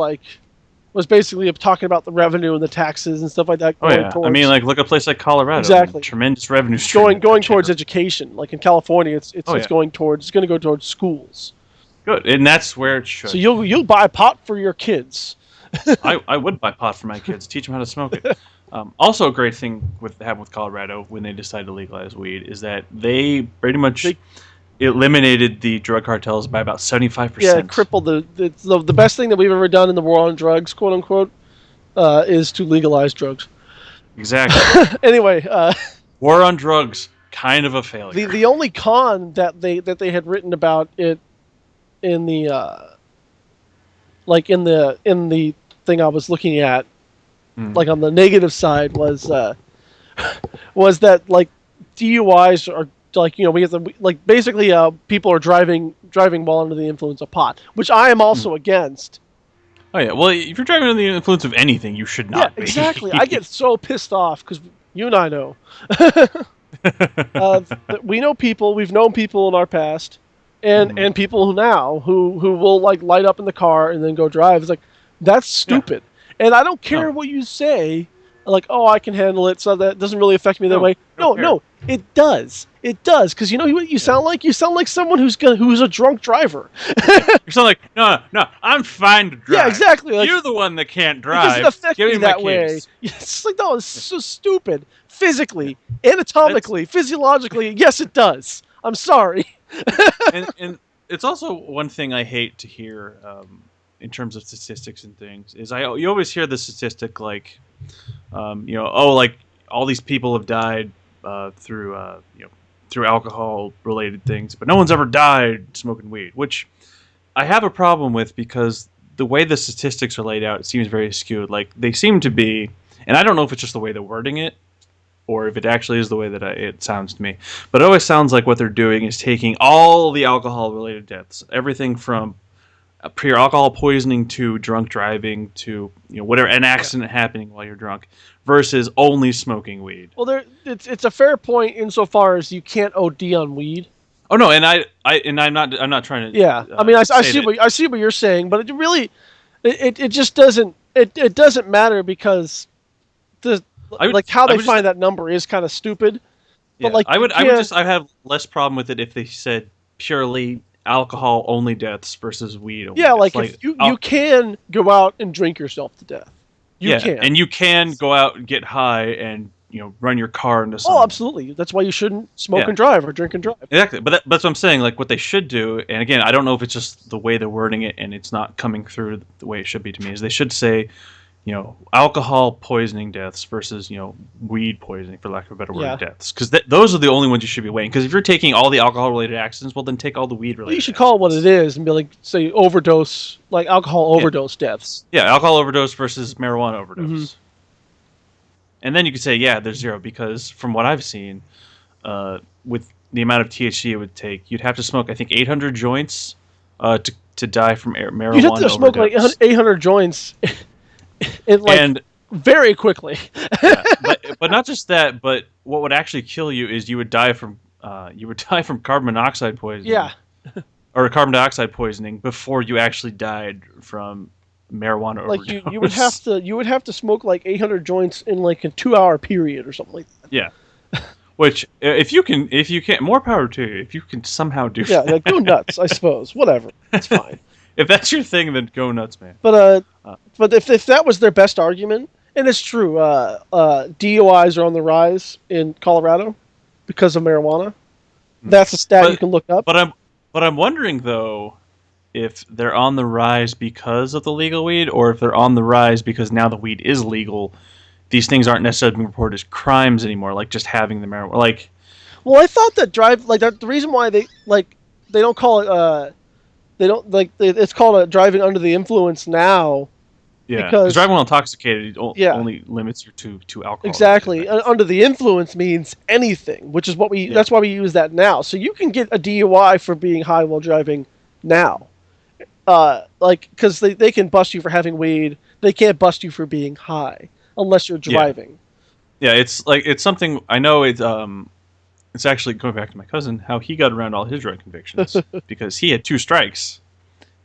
basically talking about the revenue and the taxes and stuff like that. I mean, like look at a place like Colorado. Exactly, tremendous revenue stream. Going towards education. Like in California, it's going to go towards schools. Good, and that's where it should. So you'll buy pot for your kids. I would buy pot for my kids. Teach them how to smoke it. Also, a great thing with Colorado when they decided to legalize weed is that they pretty much eliminated the drug cartels by about 75%. Yeah, crippled the best thing that we've ever done in the war on drugs, quote unquote, is to legalize drugs. Exactly. Anyway, war on drugs, kind of a failure. The only con that they had written about it in the in the thing I was looking at, like on the negative side was that like DUIs are like we have to like basically people are driving while under the influence of pot, which I am also against. Oh yeah, well if you're driving under the influence of anything, you should not. Yeah, exactly. I get so pissed off because you and I know. We've known people in our past. And people who will like light up in the car and then go drive. It's like, that's stupid. Yeah. And I don't care what you say, like, oh, I can handle it, so that doesn't really affect me that way. No, it does. It does, because you know what you sound like? You sound like someone who's a drunk driver. You sound like, no, I'm fine to drive. Yeah, exactly. Like, you're the one that can't drive. It doesn't affect me that way. It's like, no, it's so stupid. Physically, anatomically, physiologically, yes, it does. I'm sorry. and it's also one thing I hate to hear in terms of statistics and things is you always hear the statistic like like all these people have died through alcohol related things, but no one's ever died smoking weed, which I have a problem with because the way the statistics are laid out, it seems very skewed. Like they seem to be, and I don't know if it's just the way they're wording it or if it actually is the way that it sounds to me. But it always sounds like what they're doing is taking all the alcohol-related deaths, everything from pure alcohol poisoning to drunk driving to whatever, an accident happening while you're drunk, versus only smoking weed. Well, it's a fair point insofar as you can't OD on weed. Oh no, and I'm not trying to. Yeah, I mean I see what you're saying, but it really it just doesn't it doesn't matter because how they find that number is kind of stupid. Yeah, but I have less problem with it if they said purely alcohol only deaths versus weed only. Yeah, if you can go out and drink yourself to death. You can. And you can go out and get high and run your car into something. Oh, absolutely. That's why you shouldn't smoke and drive or drink and drive. Exactly. But that's what I'm saying. Like what they should do, and again, I don't know if it's just the way they're wording it and it's not coming through the way it should be to me, is they should say, alcohol poisoning deaths versus, weed poisoning, for lack of a better word, deaths. Because those are the only ones you should be weighing. Because if you're taking all the alcohol-related accidents, well, then take all the weed-related You should call it what it is and be like, say, overdose, like alcohol overdose deaths. Yeah, alcohol overdose versus marijuana overdose. Mm-hmm. And then you could say, there's zero. Because from what I've seen, with the amount of THC it would take, you'd have to smoke, I think, 800 joints to to die from marijuana You'd have to smoke like 800 joints, and very quickly. Yeah, but not just that. But what would actually kill you is you would die from carbon monoxide poisoning. Yeah. Or carbon dioxide poisoning before you actually died from marijuana overdose. Like you would have to smoke like 800 joints in like a 2-hour period or something like that. Yeah. Which if you can, more power to you. If you can somehow do that. Yeah, go nuts, I suppose. Whatever, it's fine. If that's your thing, then go nuts, man. But if that was their best argument, and it's true, DUIs are on the rise in Colorado because of marijuana. That's a stat you can look up. But I'm wondering though, if they're on the rise because of the legal weed, or if they're on the rise because now the weed is legal. These things aren't necessarily being reported as crimes anymore, like just having the marijuana. Like, well, I thought that the reason why they don't call it it's called driving under the influence now. Yeah, because driving while intoxicated only limits you to alcohol. Exactly, under the influence means anything, which is what that's why we use that now. So you can get a DUI for being high while driving now, because they can bust you for having weed. They can't bust you for being high. Unless you're driving. Yeah, it's something I know. It's actually going back to my cousin, how he got around all his drug convictions because he had 2 strikes,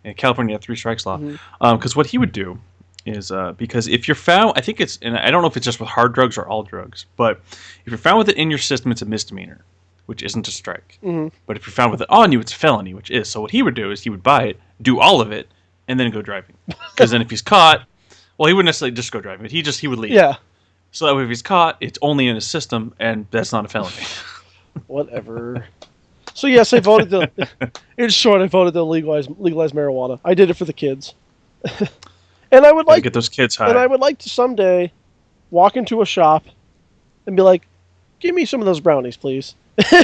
and California had 3 strikes law. Because what he would do is because if you're found, and I don't know if it's just with hard drugs or all drugs, but if you're found with it in your system, it's a misdemeanor, which isn't a strike. But if you're found with it on you, it's a felony, which is. So what he would do is he would buy it, do all of it, and then go driving. Because then if he's caught. Well, he wouldn't necessarily just go driving. He would leave. Yeah. So that way, if he's caught, it's only in his system, and that's not a felony. Whatever. So yes, I voted in short, I voted to legalize marijuana. I did it for the kids, and I would like to get those kids high. And I would like to someday walk into a shop and be like, "Give me some of those brownies, please."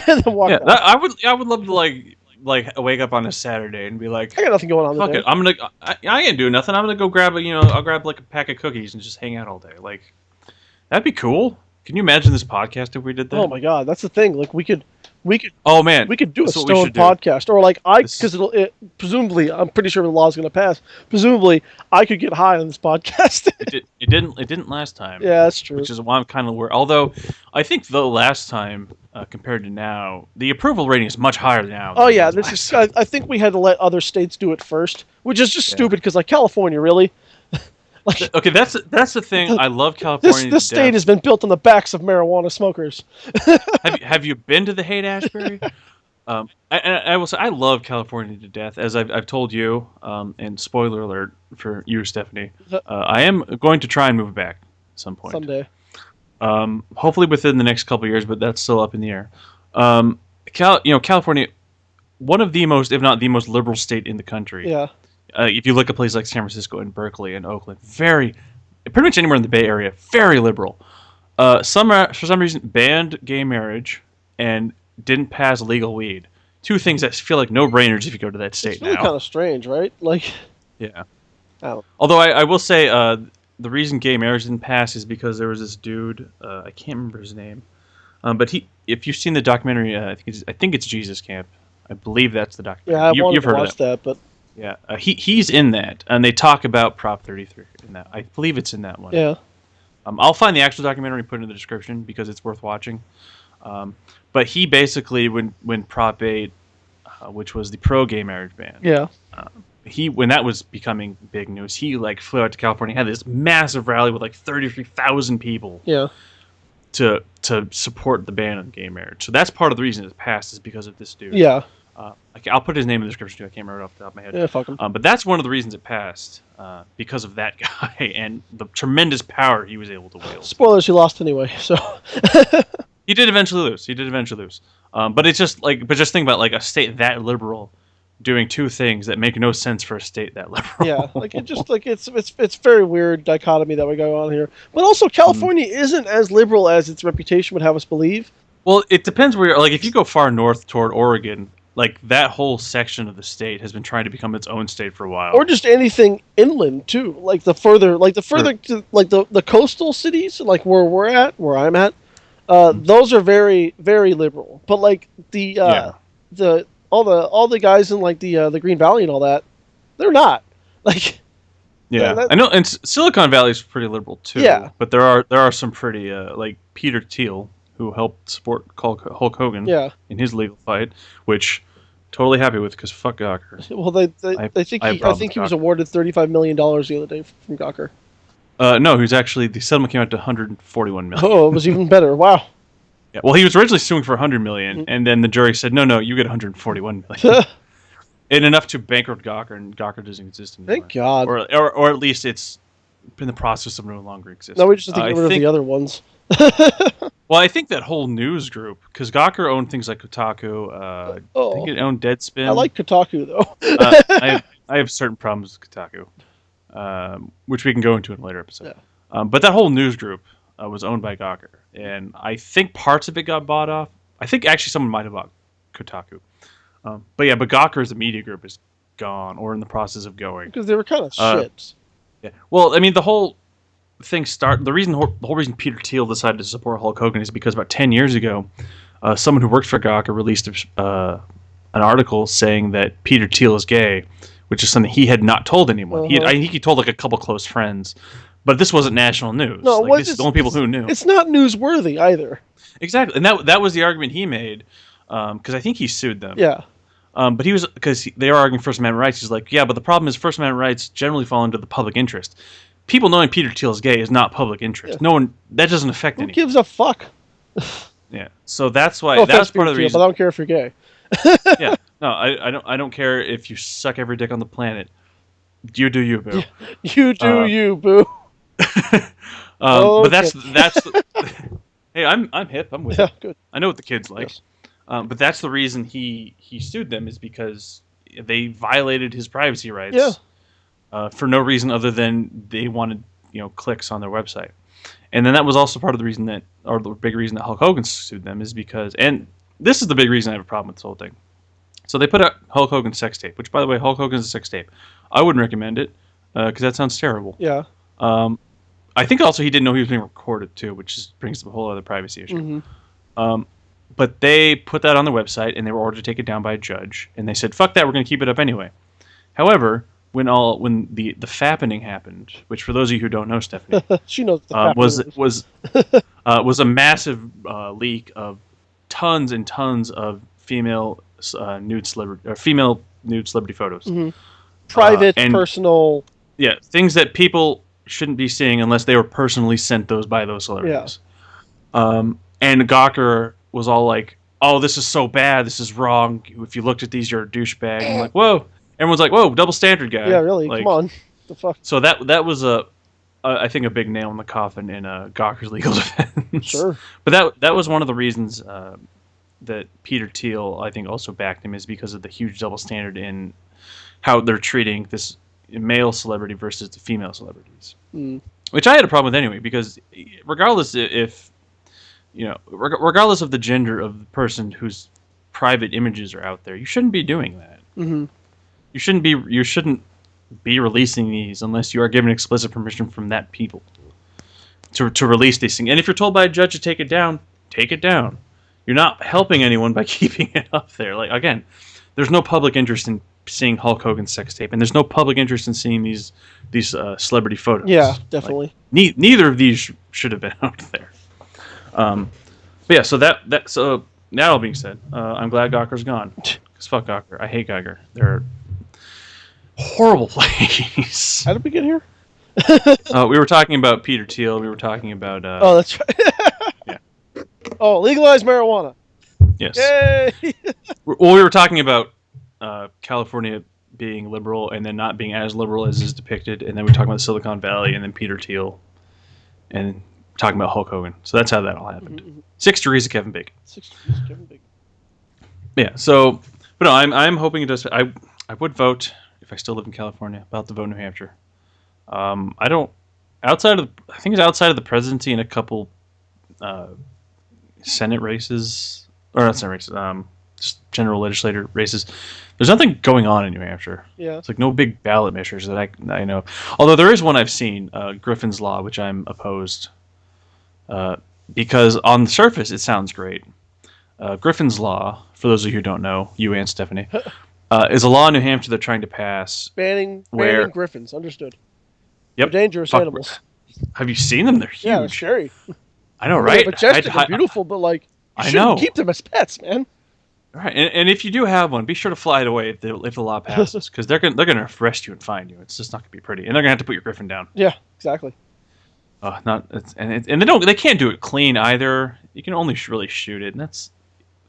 And then walk out. I would love to like wake up on a Saturday and be like, I got nothing going on today. I ain't doing nothing. I'm gonna go grab I'll grab like a pack of cookies and just hang out all day. Like, that'd be cool. Can you imagine this podcast if we did that? Oh my god, that's the thing. Like we could. Oh man, we could do a stone podcast, or like because presumably I'm pretty sure the law is going to pass. Presumably, I could get high on this podcast. It didn't last time. Yeah, that's true. Which is why I'm kind of worried. Although I think the last time compared to now, the approval rating is much higher now. Oh yeah, I think we had to let other states do it first, which is just stupid because like California, really. Okay, that's the thing. I love California. This state has been built on the backs of marijuana smokers. Have you been to the Haight-Ashbury? I will say I love California to death, as I've told you. And spoiler alert for you, Stephanie, I am going to try and move back at some point someday. Hopefully within the next couple of years, but that's still up in the air. California, one of the most, if not the most liberal state in the country. Yeah. If you look at places like San Francisco and Berkeley and Oakland, pretty much anywhere in the Bay Area, very liberal. For some reason, banned gay marriage and didn't pass legal weed. 2 things that feel like no-brainers if you go to that state now. It's really kind of strange, right? Like, yeah. Although I will say the reason gay marriage didn't pass is because there was this dude, I can't remember his name, but if you've seen the documentary, I think it's Jesus Camp. I believe that's the documentary. Yeah, I've watched that, but. Yeah, he's in that, and they talk about Prop 33 in that. I believe it's in that one. Yeah. I'll find the actual documentary and put it in the description because it's worth watching. But he basically, when Prop 8, which was the pro-gay marriage ban, when that was becoming big news, he flew out to California, had this massive rally with 33,000 people. Yeah. To support the ban on gay marriage. So that's part of the reason it passed is because of this dude. Yeah. I'll put his name in the description too. I can't remember it off the top of my head. Yeah, fuck him. But that's one of the reasons it passed, because of that guy and the tremendous power he was able to wield. Spoilers, he lost anyway, so. He did eventually lose. But it's just just think about a state that liberal doing 2 things that make no sense for a state that liberal. Yeah, it's very weird dichotomy that we got on here. But also, California isn't as liberal as its reputation would have us believe. Well, it depends where you're. If you go far north toward Oregon. That whole section of the state has been trying to become its own state for a while. Or just anything inland too. The further to the coastal cities, where I'm at, those are very, very liberal. But all the guys in the Green Valley and all that, They're not. Like, yeah, I know, and Silicon Valley is pretty liberal too. Yeah. But there are some pretty like Peter Thiel, who helped support Hulk Hogan in his legal fight, which totally happy with because fuck Gawker. Well, I think he was awarded $35 million the other day from Gawker. No, he was actually, the settlement came out to 141 million. Oh, it was even better. Wow. Yeah, well, he was originally suing for 100 million, and then the jury said, no, you get 141 million. And enough to bankrupt Gawker, and Gawker doesn't exist anymore. Thank God. Or at least it's in the process of no longer existing. No, we just think rid of the other ones. Well, I think that whole news group, because Gawker owned things like Kotaku. I think it owned Deadspin. I like Kotaku, though. I have certain problems with Kotaku, which we can go into in a later episode. Yeah. But that whole news group was owned by Gawker, and I think parts of it got bought off. I think actually someone might have bought Kotaku. But Gawker as a media group is gone, or in the process of going. Because they were kind of shit. Yeah. Well, I mean, the whole thing the whole reason Peter Thiel decided to support Hulk Hogan is because about 10 years ago, someone who worked for Gawker released an article saying that Peter Thiel is gay, which is something he had not told anyone. I think he told like a couple close friends, but this wasn't national news. No, this is the only people who knew. It's not newsworthy either. Exactly, and that was the argument he made, because I think he sued them. Yeah. But because they are arguing First Amendment rights. He's like, yeah, but the problem is First Amendment rights generally fall into the public interest. People knowing Peter Thiel is gay is not public interest. Yeah. No one, that doesn't affect anyone. Who gives a fuck? Yeah, so that's why that's part of the reason. But I don't care if you're gay. Yeah, no, I don't care if you suck every dick on the planet. You do you, boo. You do you, boo. But that's hey, I'm hip. I'm with it. Good. I know what the kids like. Yes. But that's the reason he sued them, is because they violated his privacy rights. Yeah. For no reason other than they wanted, clicks on their website. And then that was also part of the reason or the big reason that Hulk Hogan sued them, is because, and this is the big reason I have a problem with this whole thing. So they put out Hulk Hogan's sex tape, which, by the way, Hulk Hogan's a sex tape. I wouldn't recommend it, because that sounds terrible. Yeah. I think also he didn't know he was being recorded too, which brings up a whole other privacy issue. Mm-hmm. But they put that on their website, and they were ordered to take it down by a judge, and they said, "Fuck that, we're going to keep it up anyway." However, when the fappening happened, which for those of you who don't know, Stephanie, she knows the was a massive leak of tons and tons of female nude celebrity photos, mm-hmm. Private, personal, things that people shouldn't be seeing unless they were personally sent those by those celebrities. Yeah. And Gawker was all like, "Oh, this is so bad. This is wrong. If you looked at these, you're a douchebag." And I'm like, "Whoa." Everyone's like, "Whoa, double standard, guy." Yeah, really. Come on. The fuck. So that was I think a big nail in the coffin in Gawker's legal defense. Sure. But that was one of the reasons that Peter Thiel, I think, also backed him, is because of the huge double standard in how they're treating this male celebrity versus the female celebrities. Mm. Which I had a problem with anyway, because regardless regardless of the gender of the person whose private images are out there, you shouldn't be doing that. Mm-hmm. You shouldn't be releasing these unless you are given explicit permission from that people to release these things. And if you're told by a judge to take it down, take it down. You're not helping anyone by keeping it up there. Like, again, there's no public interest in seeing Hulk Hogan's sex tape, and there's no public interest in seeing these celebrity photos. Yeah, definitely. Like, neither of these should have been out there. But yeah, so that all being said, I'm glad Gawker's gone. Because fuck Gawker. I hate Gawker. They're a horrible place. How did we get here? We were talking about Peter Thiel. We were talking about... oh, that's right. Yeah. Oh, legalize marijuana. Yes. Yay! Well, we were talking about California being liberal and then not being as liberal as is depicted, and then we were talking about Silicon Valley and then Peter Thiel, and talking about Hulk Hogan. So that's how that all happened. Mm-hmm. 6 degrees of Kevin Bacon. 6 degrees of Kevin Bacon. Yeah. So, but no, I'm hoping it does. I would vote if I still live in California. About to vote New Hampshire. I don't. I think it's outside of the presidency and a couple Senate races, or not Senate races. Just general legislator races. There's nothing going on in New Hampshire. Yeah. It's like no big ballot measures that I know. Although there is one I've seen, Griffin's Law, which I'm opposed. Because on the surface it sounds great. Griffin's Law, for those of you who don't know, you and Stephanie, is a law in New Hampshire they're trying to pass. Banning griffins. Understood. Yep. They're dangerous animals. Have you seen them? They're huge. Yeah, they're scary. I know, right? They're majestic and beautiful, but like, you shouldn't keep them as pets, man. Right, and if you do have one, be sure to fly it away if the law passes, because they're gonna arrest you and find you. It's just not gonna be pretty, and they're gonna have to put your griffin down. Yeah, exactly. And they can't do it clean either. You can only really shoot it, and that's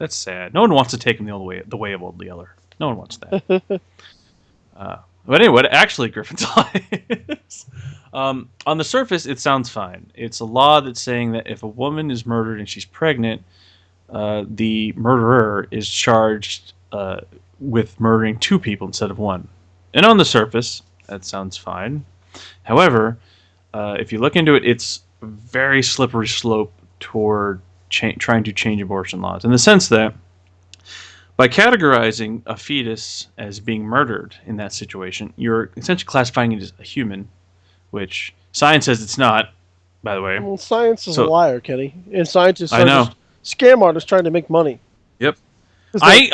sad. No one wants to take them the way of Old Yeller. No one wants that. But anyway, what actually Griffin's law is, on the surface, it sounds fine. It's a law that's saying that if a woman is murdered and she's pregnant, the murderer is charged with murdering 2 people instead of 1. And on the surface, that sounds fine. However, if you look into it, it's a very slippery slope toward trying to change abortion laws, in the sense that by categorizing a fetus as being murdered in that situation, you're essentially classifying it as a human, which science says it's not, by the way. Well, science is a liar, Kenny. And scientists are just scam artists trying to make money. Yep. Every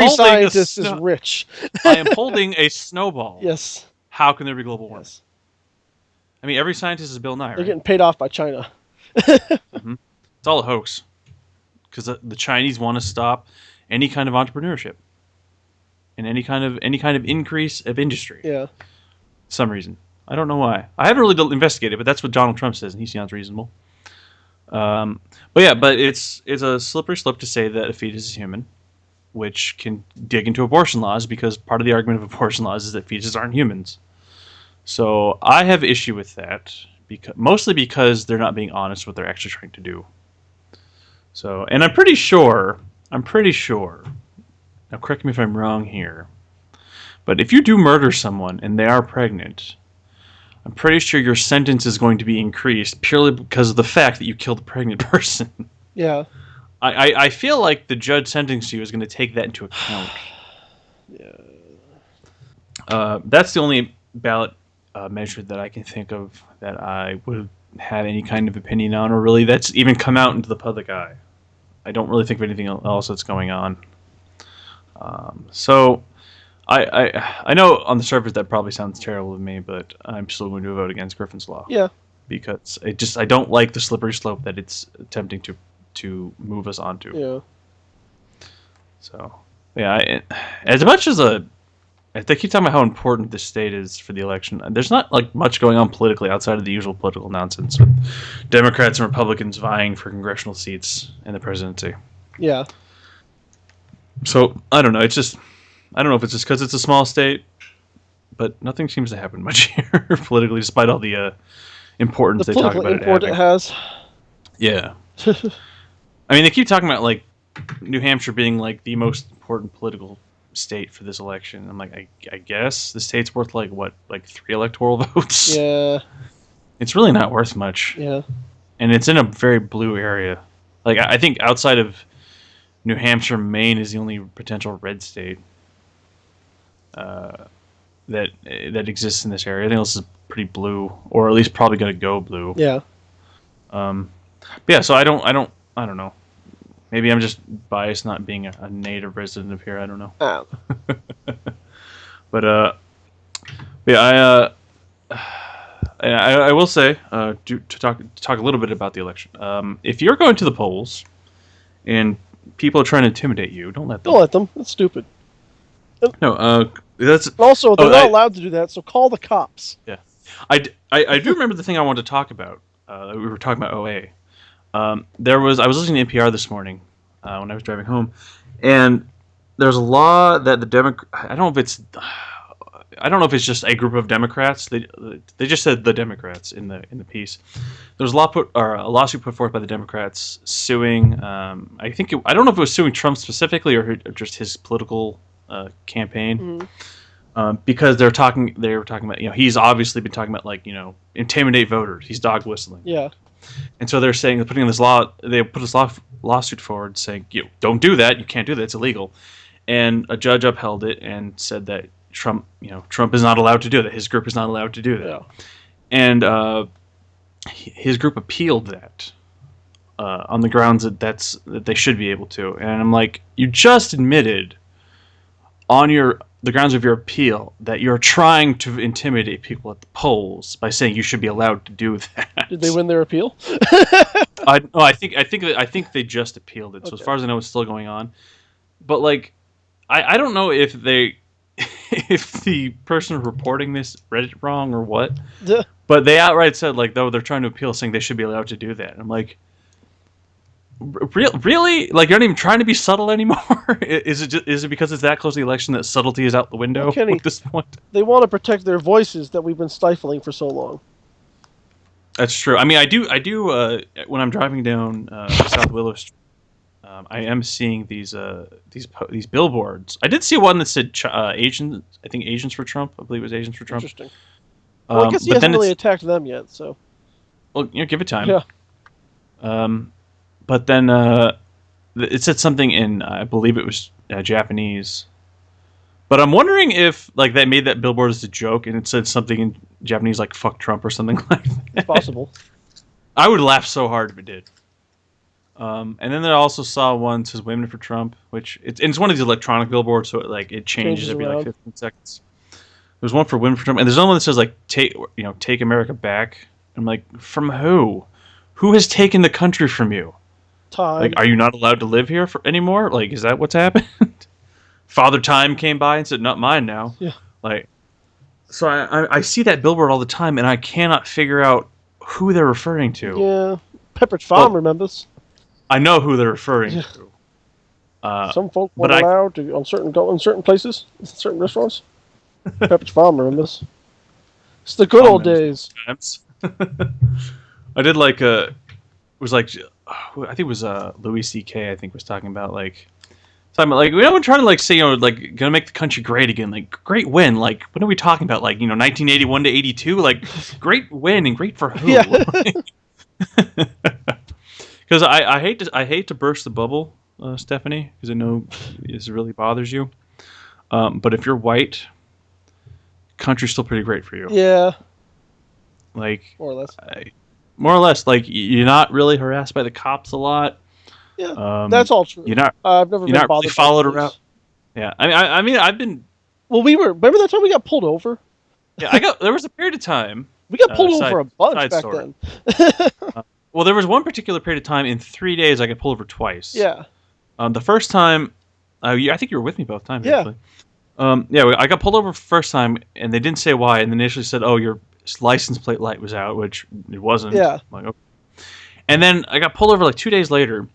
scientist is rich. I am holding a snowball. Yes. How can there be global warming? Yes. I mean, every scientist is Bill Nye, right? They're getting paid off by China. Mm-hmm. It's all a hoax. Because the Chinese want to stop any kind of entrepreneurship and any kind of increase of industry. Yeah. For some reason. I don't know why. I haven't really investigated, but that's what Donald Trump says, and he sounds reasonable. But it's a slippery slope to say that a fetus is human, which can dig into abortion laws, because part of the argument of abortion laws is that fetuses aren't humans. So I have issue with that, mostly because they're not being honest with what they're actually trying to do. So, and I'm pretty sure, now correct me if I'm wrong here, but if you do murder someone and they are pregnant, I'm pretty sure your sentence is going to be increased purely because of the fact that you killed a pregnant person. Yeah. I feel like the judge sentencing you is going to take that into account. Yeah. That's the only ballot measure that I can think of that I would have any kind of opinion on, or really that's even come out into the public eye. I don't really think of anything else that's going on. So I know on the surface that probably sounds terrible to me, but I'm still going to vote against Griffin's Law. Yeah. Because I don't like the slippery slope that it's attempting to move us onto. Yeah. So, yeah, as much as they keep talking about how important this state is for the election, there's not like much going on politically outside of the usual political nonsense with Democrats and Republicans vying for congressional seats in the presidency. Yeah. So I don't know. I don't know if it's just because it's a small state, but nothing seems to happen much here politically, despite all the importance they talk about it having. It has. Yeah. I mean, they keep talking about like New Hampshire being like the most important political state for this election. I'm like, I guess the state's worth like 3 electoral votes. Yeah. It's really not worth much. Yeah. And it's in a very blue area. Like I think outside of New Hampshire, Maine is the only potential red state that exists in this area. Everything else is pretty blue, or at least probably going to go blue. Yeah. But yeah. So I don't know. Maybe I'm just biased, not being a native resident of here. I don't know. Oh. But yeah, I will say to talk a little bit about the election. If you're going to the polls and people are trying to intimidate you, don't let them. Don't let them. That's stupid. No, that's also they're not allowed to do that. So call the cops. Yeah, I do remember the thing I wanted to talk about. We were talking about OA. I was listening to NPR this morning when I was driving home, and there's a law that I don't know if it's just a group of Democrats. They just said the Democrats in the piece. There's a lawsuit put forth by the Democrats suing. I don't know if it was suing Trump specifically or just his political campaign. Mm-hmm. Because they were talking about, he's obviously been talking about intimidate voters. He's dog whistling. Yeah. And so they're saying, putting in this law, they put this lawsuit forward saying, don't do that. You can't do that. It's illegal. And a judge upheld it and said that Trump is not allowed to do that. His group is not allowed to do that. Yeah. And his group appealed that on the grounds that they should be able to. And I'm like, you just admitted on the grounds of your appeal that you're trying to intimidate people at the polls by saying you should be allowed to do that. Did they win their appeal? I think they just appealed it. So as far as I know, it's still going on. But like, I don't know if the person reporting this read it wrong or what. Yeah. But they outright said like, though they're trying to appeal, saying they should be allowed to do that. And I'm like, really? Like, you're not even trying to be subtle anymore? Is it because it's that close to the election that subtlety is out the window at this point? They want to protect their voices that we've been stifling for so long. That's true. I mean, I do. When I'm driving down South Willow Street, I am seeing these billboards. I did see one that said Asians. I think Asians for Trump. I believe it was Asians for Trump. Interesting. Well, I guess he hasn't really attacked them yet, so. Well, give it time. Yeah. But then it said something in, I believe it was Japanese. But I'm wondering if like they made that billboard as a joke and it said something in Japanese like "fuck Trump" or something like that. It's possible. I would laugh so hard if it did. And then I also saw one that says "Women for Trump," which it's one of these electronic billboards, so it changes every like 15 seconds. There's one for "Women for Trump," and there's another one that says like "Take America Back." I'm like, from who? Who has taken the country from you? Time. Like, are you not allowed to live here anymore? Like, is that what's happened? Father Time came by and said, "Not mine now." Yeah. Like, so I see that billboard all the time, and I cannot figure out who they're referring to. Yeah, Pepperidge Farm remembers. I know who they're referring to. Some folk weren't allowed to go in certain places, certain restaurants. Pepperidge Farm remembers. It's the good old days. I did like it was like I think it was Louis C.K. I think was talking about we're trying to like say like gonna make the country great again, like great win, like what are we talking about, like 1981 to 82, like great win and great for who? Yeah. Because I hate to burst the bubble, Stephanie, because I know this really bothers you. But if you're white, country's still pretty great for you. Yeah. Like more or less. Like you're not really harassed by the cops a lot. Yeah, that's all true. I've never been bothered. Really followed around. Yeah, I mean, I've been. Well, remember that time we got pulled over? Yeah, there was a period of time. We got pulled over a bunch back then. Well, there was one particular period of time in 3 days I got pulled over twice. Yeah. The first time, I think you were with me both times. Yeah. Actually. I got pulled over first time, and they didn't say why, and they initially said, "Oh, your license plate light was out," which it wasn't. Yeah. I'm like, okay. And then I got pulled over like 2 days later,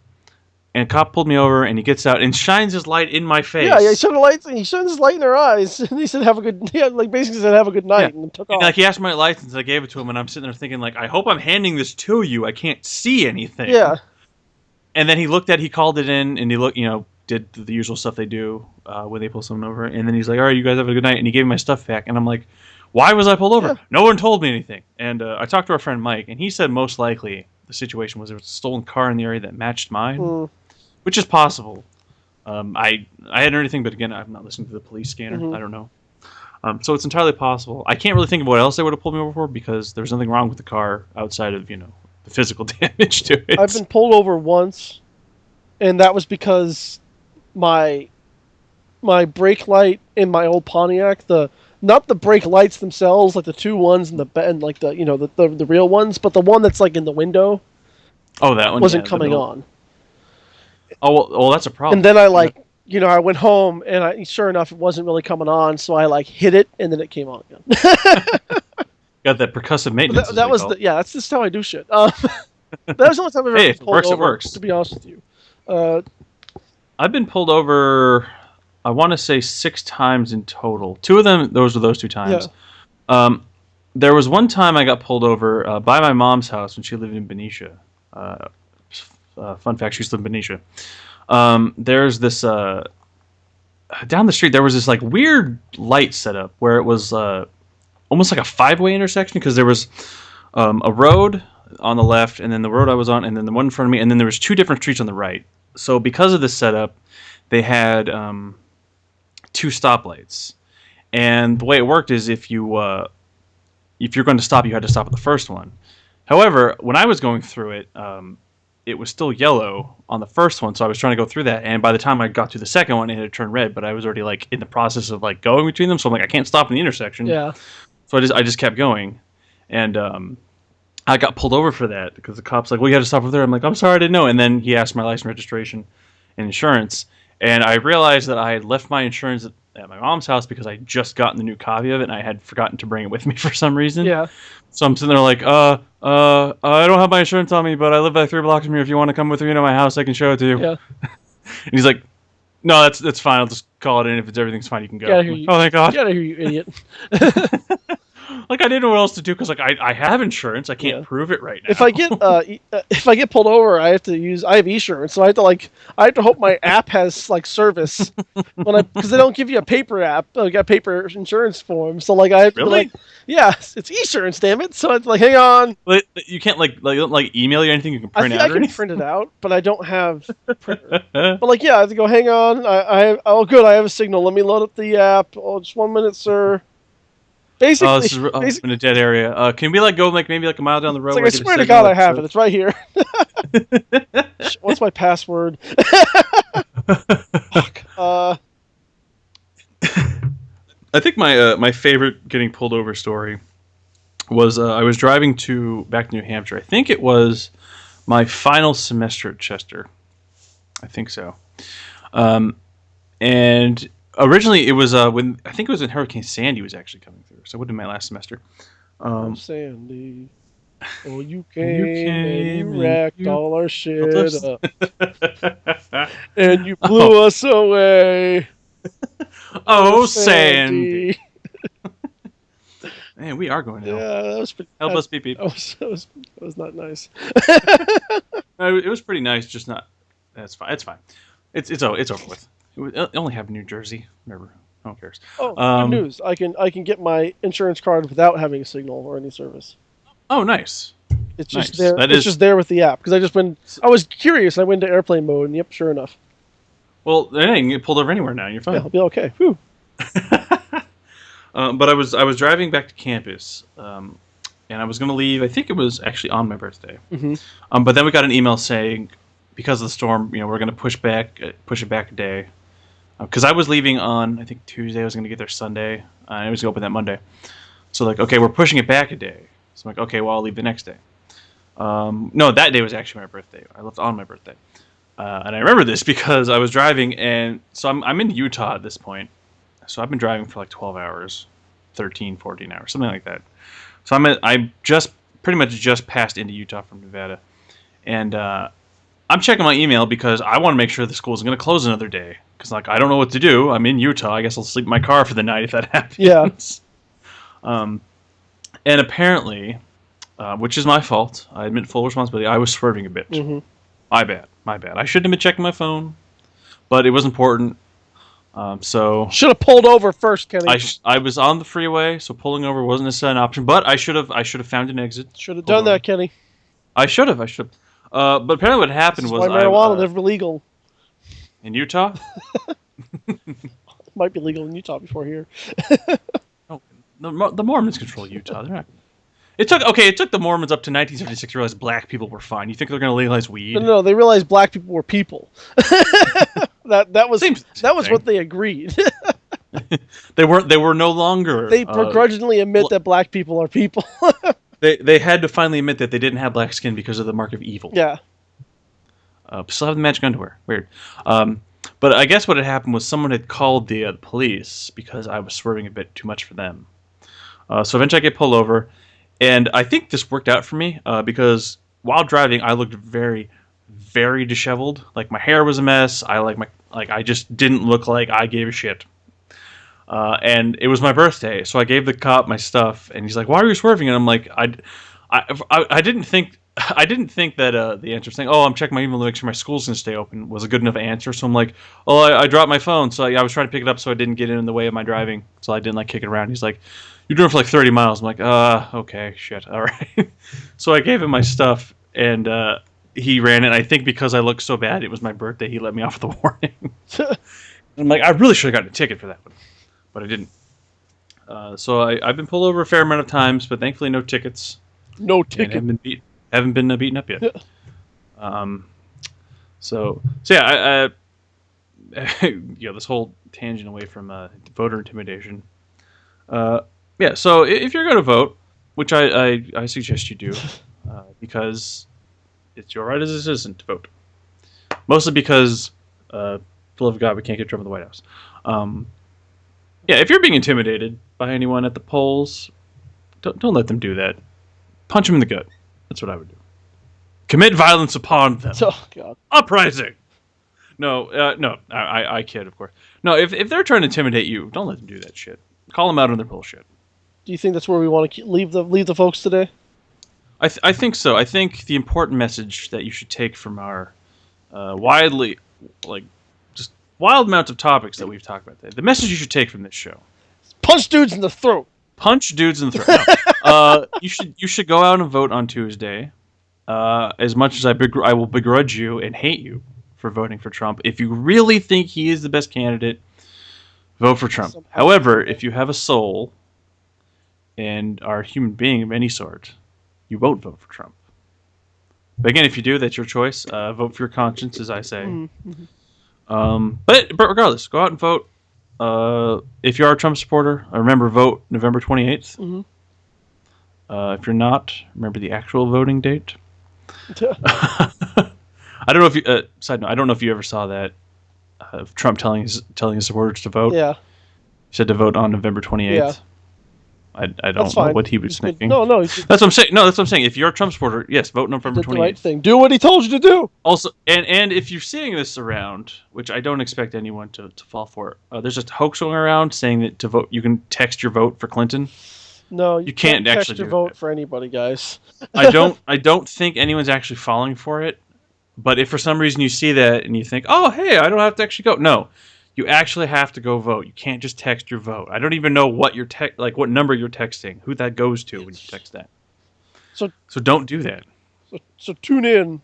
and a cop pulled me over, and he gets out and shines his light in my face. Yeah, he shines his light in our eyes, and he said, "Have a good," basically said, "Have a good night," and took off. Like he asked my license, I gave it to him, and I'm sitting there thinking, like, I hope I'm handing this to you. I can't see anything. Yeah. And then he called it in, and he did the usual stuff they do when they pull someone over, and then he's like, "All right, you guys have a good night," and he gave me my stuff back, and I'm like, why was I pulled over? Yeah. No one told me anything. And I talked to our friend Mike, and he said most likely the situation was there was a stolen car in the area that matched mine, which is possible. I hadn't heard anything, but again, I'm not listening to the police scanner. I don't know. So it's entirely possible. I can't really think of what else they would have pulled me over for because there's nothing wrong with the car outside of the physical damage to it. I've been pulled over once, and that was because my brake light in my old Pontiac, not the brake lights themselves, like the two ones and the real ones, but the one that's like in the window. Oh, that one wasn't coming on. Oh, well, that's a problem. And then I went home, and sure enough, it wasn't really coming on, so I hit it, and then it came on again. Got that percussive maintenance. That's just how I do shit. That was the only time I've ever been pulled over. It works. To be honest with you, I've been pulled over, I want to say 6 times in total. 2 of them, those were those 2 times. Yeah. There was one time I got pulled over by my mom's house when she lived in Benicia. Fun fact, she used to live in Benicia. There's this down the street. There was this weird light set up where it was almost like a 5-way intersection because there was a road on the left, and then the road I was on, and then the one in front of me, and then there was 2 different streets on the right. So because of this setup, they had 2 stoplights, and the way it worked is if you're going to stop, you had to stop at the first one. However, when I was going through it, it was still yellow on the first one, so I was trying to go through that. And by the time I got to the second one, it had turned red. But I was already like in the process of like going between them, so I'm like, I can't stop in the intersection. Yeah. So I just kept going, and I got pulled over for that because the cop's like, "Well, you got to stop over there." I'm like, "I'm sorry, I didn't know." And then he asked my license, registration, and insurance, and I realized that I had left my insurance at my mom's house because I had just gotten the new copy of it, and I had forgotten to bring it with me for some reason. Yeah. So I'm sitting there like, I don't have my insurance on me, but I live like 3 blocks from here. If you want to come with me to my house, I can show it to you. Yeah. And he's like, "No, that's fine. I'll just call it in. If everything's fine, you can go." Get out of here, Oh, thank God. Get out of here, you idiot. Like, I didn't know what else to do because like I have insurance. I can't prove it right now. If I get pulled over, I have Esurance, so I have to hope my app has like service because they don't give you a paper app, like a paper insurance form. So like I have to be like, yeah, it's Esurance, damn it. So it's like, hang on. You can't like email you anything you can print out. I can print it out, but I don't have printer. But like, yeah, I have to go. Hang on, good. I have a signal. Let me load up the app. Oh, just 1 minute, sir. Basically, this is in a dead area. Can we like go like maybe like a mile down the road? It's like, I swear to God, I have it. It's right here. What's my password? Fuck. I think my favorite getting pulled over story was I was driving back to New Hampshire. I think it was my final semester at Chester. I think so. And originally, it was when I think it was when Hurricane Sandy was actually coming through, so it would have been my last semester. Sandy, oh, you came and you wrecked all our shit up, and you blew us away. Oh, Sandy. Man, we are going to hell. Yeah, that was pretty. Help us, beep beep. That was not nice. It was pretty nice, just not. That's fine. It's fine. It's over with. It only happened in New Jersey. Whatever. No one cares. Oh, good news! I can get my insurance card without having a signal or any service. Oh, nice. It's just there. It's just there with the app because I was curious. I went to airplane mode, and yep, sure enough. Well, dang, you get pulled over anywhere now. You're fine. Yeah, I'll be okay. Whew. But I was driving back to campus, and I was going to leave. I think it was actually on my birthday. Mm-hmm. But then we got an email saying, because of the storm, we're going to push it back a day. Because I was leaving on, I think, Tuesday. I was going to get there Sunday. I was going to open that Monday. So, like, okay, we're pushing it back a day. So I'm like, okay, well, I'll leave the next day. No, that day was actually my birthday. I left on my birthday. And I remember this because I was driving, and so I'm in Utah at this point. So I've been driving for like 12 hours, 13, 14 hours, something like that. So I just pretty much just passed into Utah from Nevada. And I'm checking my email because I want to make sure the school is going to close another day. Because, like, I don't know what to do. I'm in Utah. I guess I'll sleep in my car for the night if that happens. Yeah. And apparently, which is my fault, I admit full responsibility, I was swerving a bit. Mm-hmm. My bad. I shouldn't have been checking my phone, but it was important. So should have pulled over first, Kenny. I was on the freeway, so pulling over wasn't necessarily an option. But I should have found an exit. Should have done that, Kenny. I should have. But apparently, what happened was marijuana never legal in Utah. Might be legal in Utah before here. Oh, the Mormons control Utah. They're not. It took the Mormons up to 1976 to realize black people were fine. You think they're going to legalize weed? No, they realized black people were people. that was what they agreed. They were no longer. They begrudgingly admit that black people are people. They had to finally admit that they didn't have black skin because of the mark of evil. Yeah. Still have the magic underwear. Weird. But I guess what had happened was someone had called the police because I was swerving a bit too much for them. So eventually I get pulled over, and I think this worked out for me because while driving I looked very, very disheveled. Like my hair was a mess. I just didn't look like I gave a shit. And it was my birthday, so I gave the cop my stuff, and he's like, "Why are you swerving?" And I'm like, I didn't think that the answer saying, "Oh, I'm checking my email to make sure my school's gonna stay open," was a good enough answer. So I'm like, "Oh, I dropped my phone, so I was trying to pick it up, so I didn't get in the way of my driving, so I didn't kick it around." He's like, "You're doing it for 30 miles." I'm like, okay, shit, all right." So I gave him my stuff, and he ran it. I think because I looked so bad, it was my birthday. He let me off with a warning. I'm like, I really should have gotten a ticket for that one, but I didn't. So I've been pulled over a fair amount of times, but thankfully no tickets. No ticket. Haven't been beaten up yet. So yeah, this whole tangent away from voter intimidation. Yeah, so if you're going to vote, which I suggest you do, because it's your right as a citizen to vote. Mostly because, for the love of God, we can't get Trump in the White House. Yeah, if you're being intimidated by anyone at the polls, don't let them do that. Punch them in the gut. That's what I would do. Commit violence upon them. Oh, God. Uprising. No, I kid, of course. No, if they're trying to intimidate you, don't let them do that shit. Call them out on their bullshit. Do you think that's where we want to leave the folks today? I think so. I think the important message that you should take from our widely, just wild amounts of topics that we've talked about today, the message you should take from this show: punch dudes in the throat. Punch dudes in the throat. No. You should go out and vote on Tuesday. As much as I will begrudge you and hate you for voting for Trump, if you really think he is the best candidate, vote for Trump. However, if you have a soul and are a human being of any sort, you won't vote for Trump. But again, if you do, that's your choice. Vote for your conscience, as I say. Mm-hmm. But regardless, go out and vote. If you are a Trump supporter, remember, vote November 28th. Mm-hmm. If you're not, remember the actual voting date. I don't know if you. Side note: I don't know if you ever saw that of Trump telling his supporters to vote. Yeah. He said to vote on November 28th. Yeah. I don't know what he was thinking. No. That's what I'm saying. No, that's what I'm saying. If you're a Trump supporter, yes, vote November 28th. The right thing. Do what he told you to do. Also, and if you're seeing this around, which I don't expect anyone to fall for, there's a hoax going around saying that to vote, you can text your vote for Clinton. No, you can't actually text your vote for anybody, guys. I don't think anyone's actually falling for it. But if for some reason you see that and you think, oh, hey, I don't have to actually go. No. You actually have to go vote. You can't just text your vote. I don't even know what what number you're texting, who that goes to when you text that. So don't do that. So tune in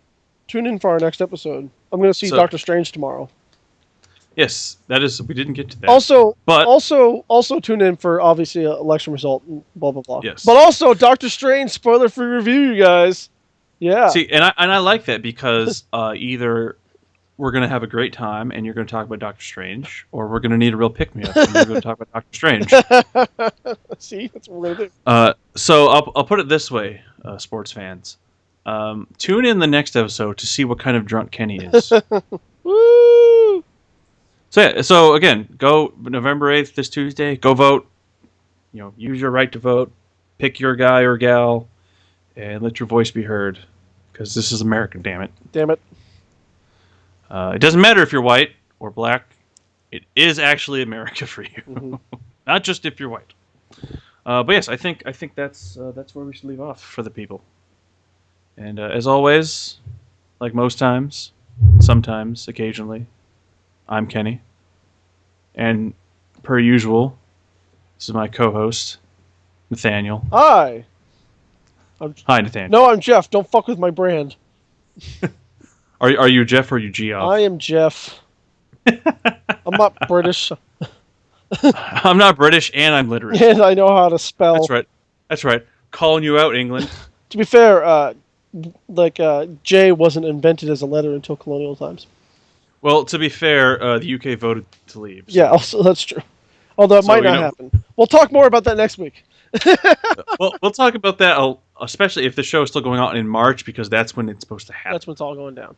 for our next episode. I'm going to see Doctor Strange tomorrow. Yes, that is. We didn't get to that. Also tune in for obviously an election result. Blah blah blah. Yes. But also Doctor Strange spoiler-free review, you guys. Yeah. See, and I like that because either we're going to have a great time and you're going to talk about Doctor Strange, or we're going to need a real pick-me-up and we're going to talk about Doctor Strange. See, that's what we're going to do. So I'll put it this way, sports fans. Tune in the next episode to see what kind of drunk Kenny is. Woo! So again, go November 8th, this Tuesday, go vote. Use your right to vote. Pick your guy or gal and let your voice be heard, because this is America, damn it. Damn it. It doesn't matter if you're white or black. It is actually America for you, mm-hmm. Not just if you're white. But yes, I think that's where we should leave off for the people. And as always, like most times, sometimes, occasionally, I'm Kenny, and per usual, this is my co-host, Nathaniel. Hi. Hi, Nathaniel. No, I'm Jeff. Don't fuck with my brand. Are you Jeff or are you Geoff? I am Jeff. I'm not British. I'm not British, and I'm literate. And I know how to spell. That's right. Calling you out, England. To be fair, J wasn't invented as a letter until colonial times. Well, to be fair, the UK voted to leave. So. Yeah, also that's true. Although it might not happen. We'll talk more about that next week. Well, we'll talk about that, especially if the show is still going on in March, because that's when it's supposed to happen. That's when it's all going down.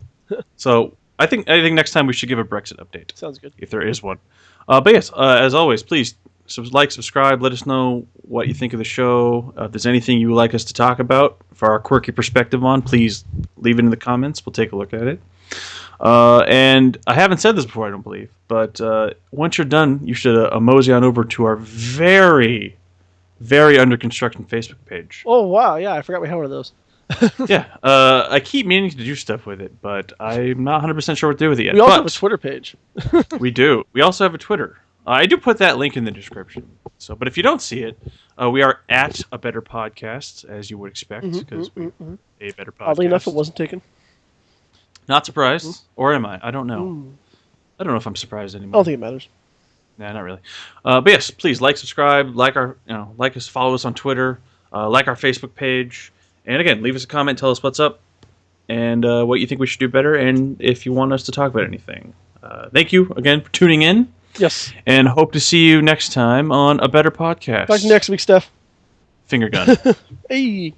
So I think next time we should give a Brexit update. Sounds good. If there is one. But yes, as always, please subscribe. Let us know what you think of the show. If there's anything you would like us to talk about for our quirky perspective on, please leave it in the comments. We'll take a look at it. And I haven't said this before, I don't believe, but once you're done, you should mosey on over to our very, very under construction Facebook page. Oh, wow. Yeah, I forgot we had one of those. Yeah. I keep meaning to do stuff with it, but I'm not 100% sure what to do with it yet. We also have a Twitter page. We do. We also have a Twitter. I do put that link in the description. But if you don't see it, we are at A Better Podcast, as you would expect, because we're a better podcast. Oddly enough, it wasn't taken. Not surprised, or am I? I don't know. I don't know if I'm surprised anymore. I don't think it matters. Nah, not really. But yes, please subscribe, like us, follow us on Twitter, like our Facebook page, and again, leave us a comment, tell us what's up. and what you think we should do better, and if you want us to talk about anything. Thank you again for tuning in. Yes. And hope to see you next time on a better podcast. Back next week, Steph. Finger gun. Hey.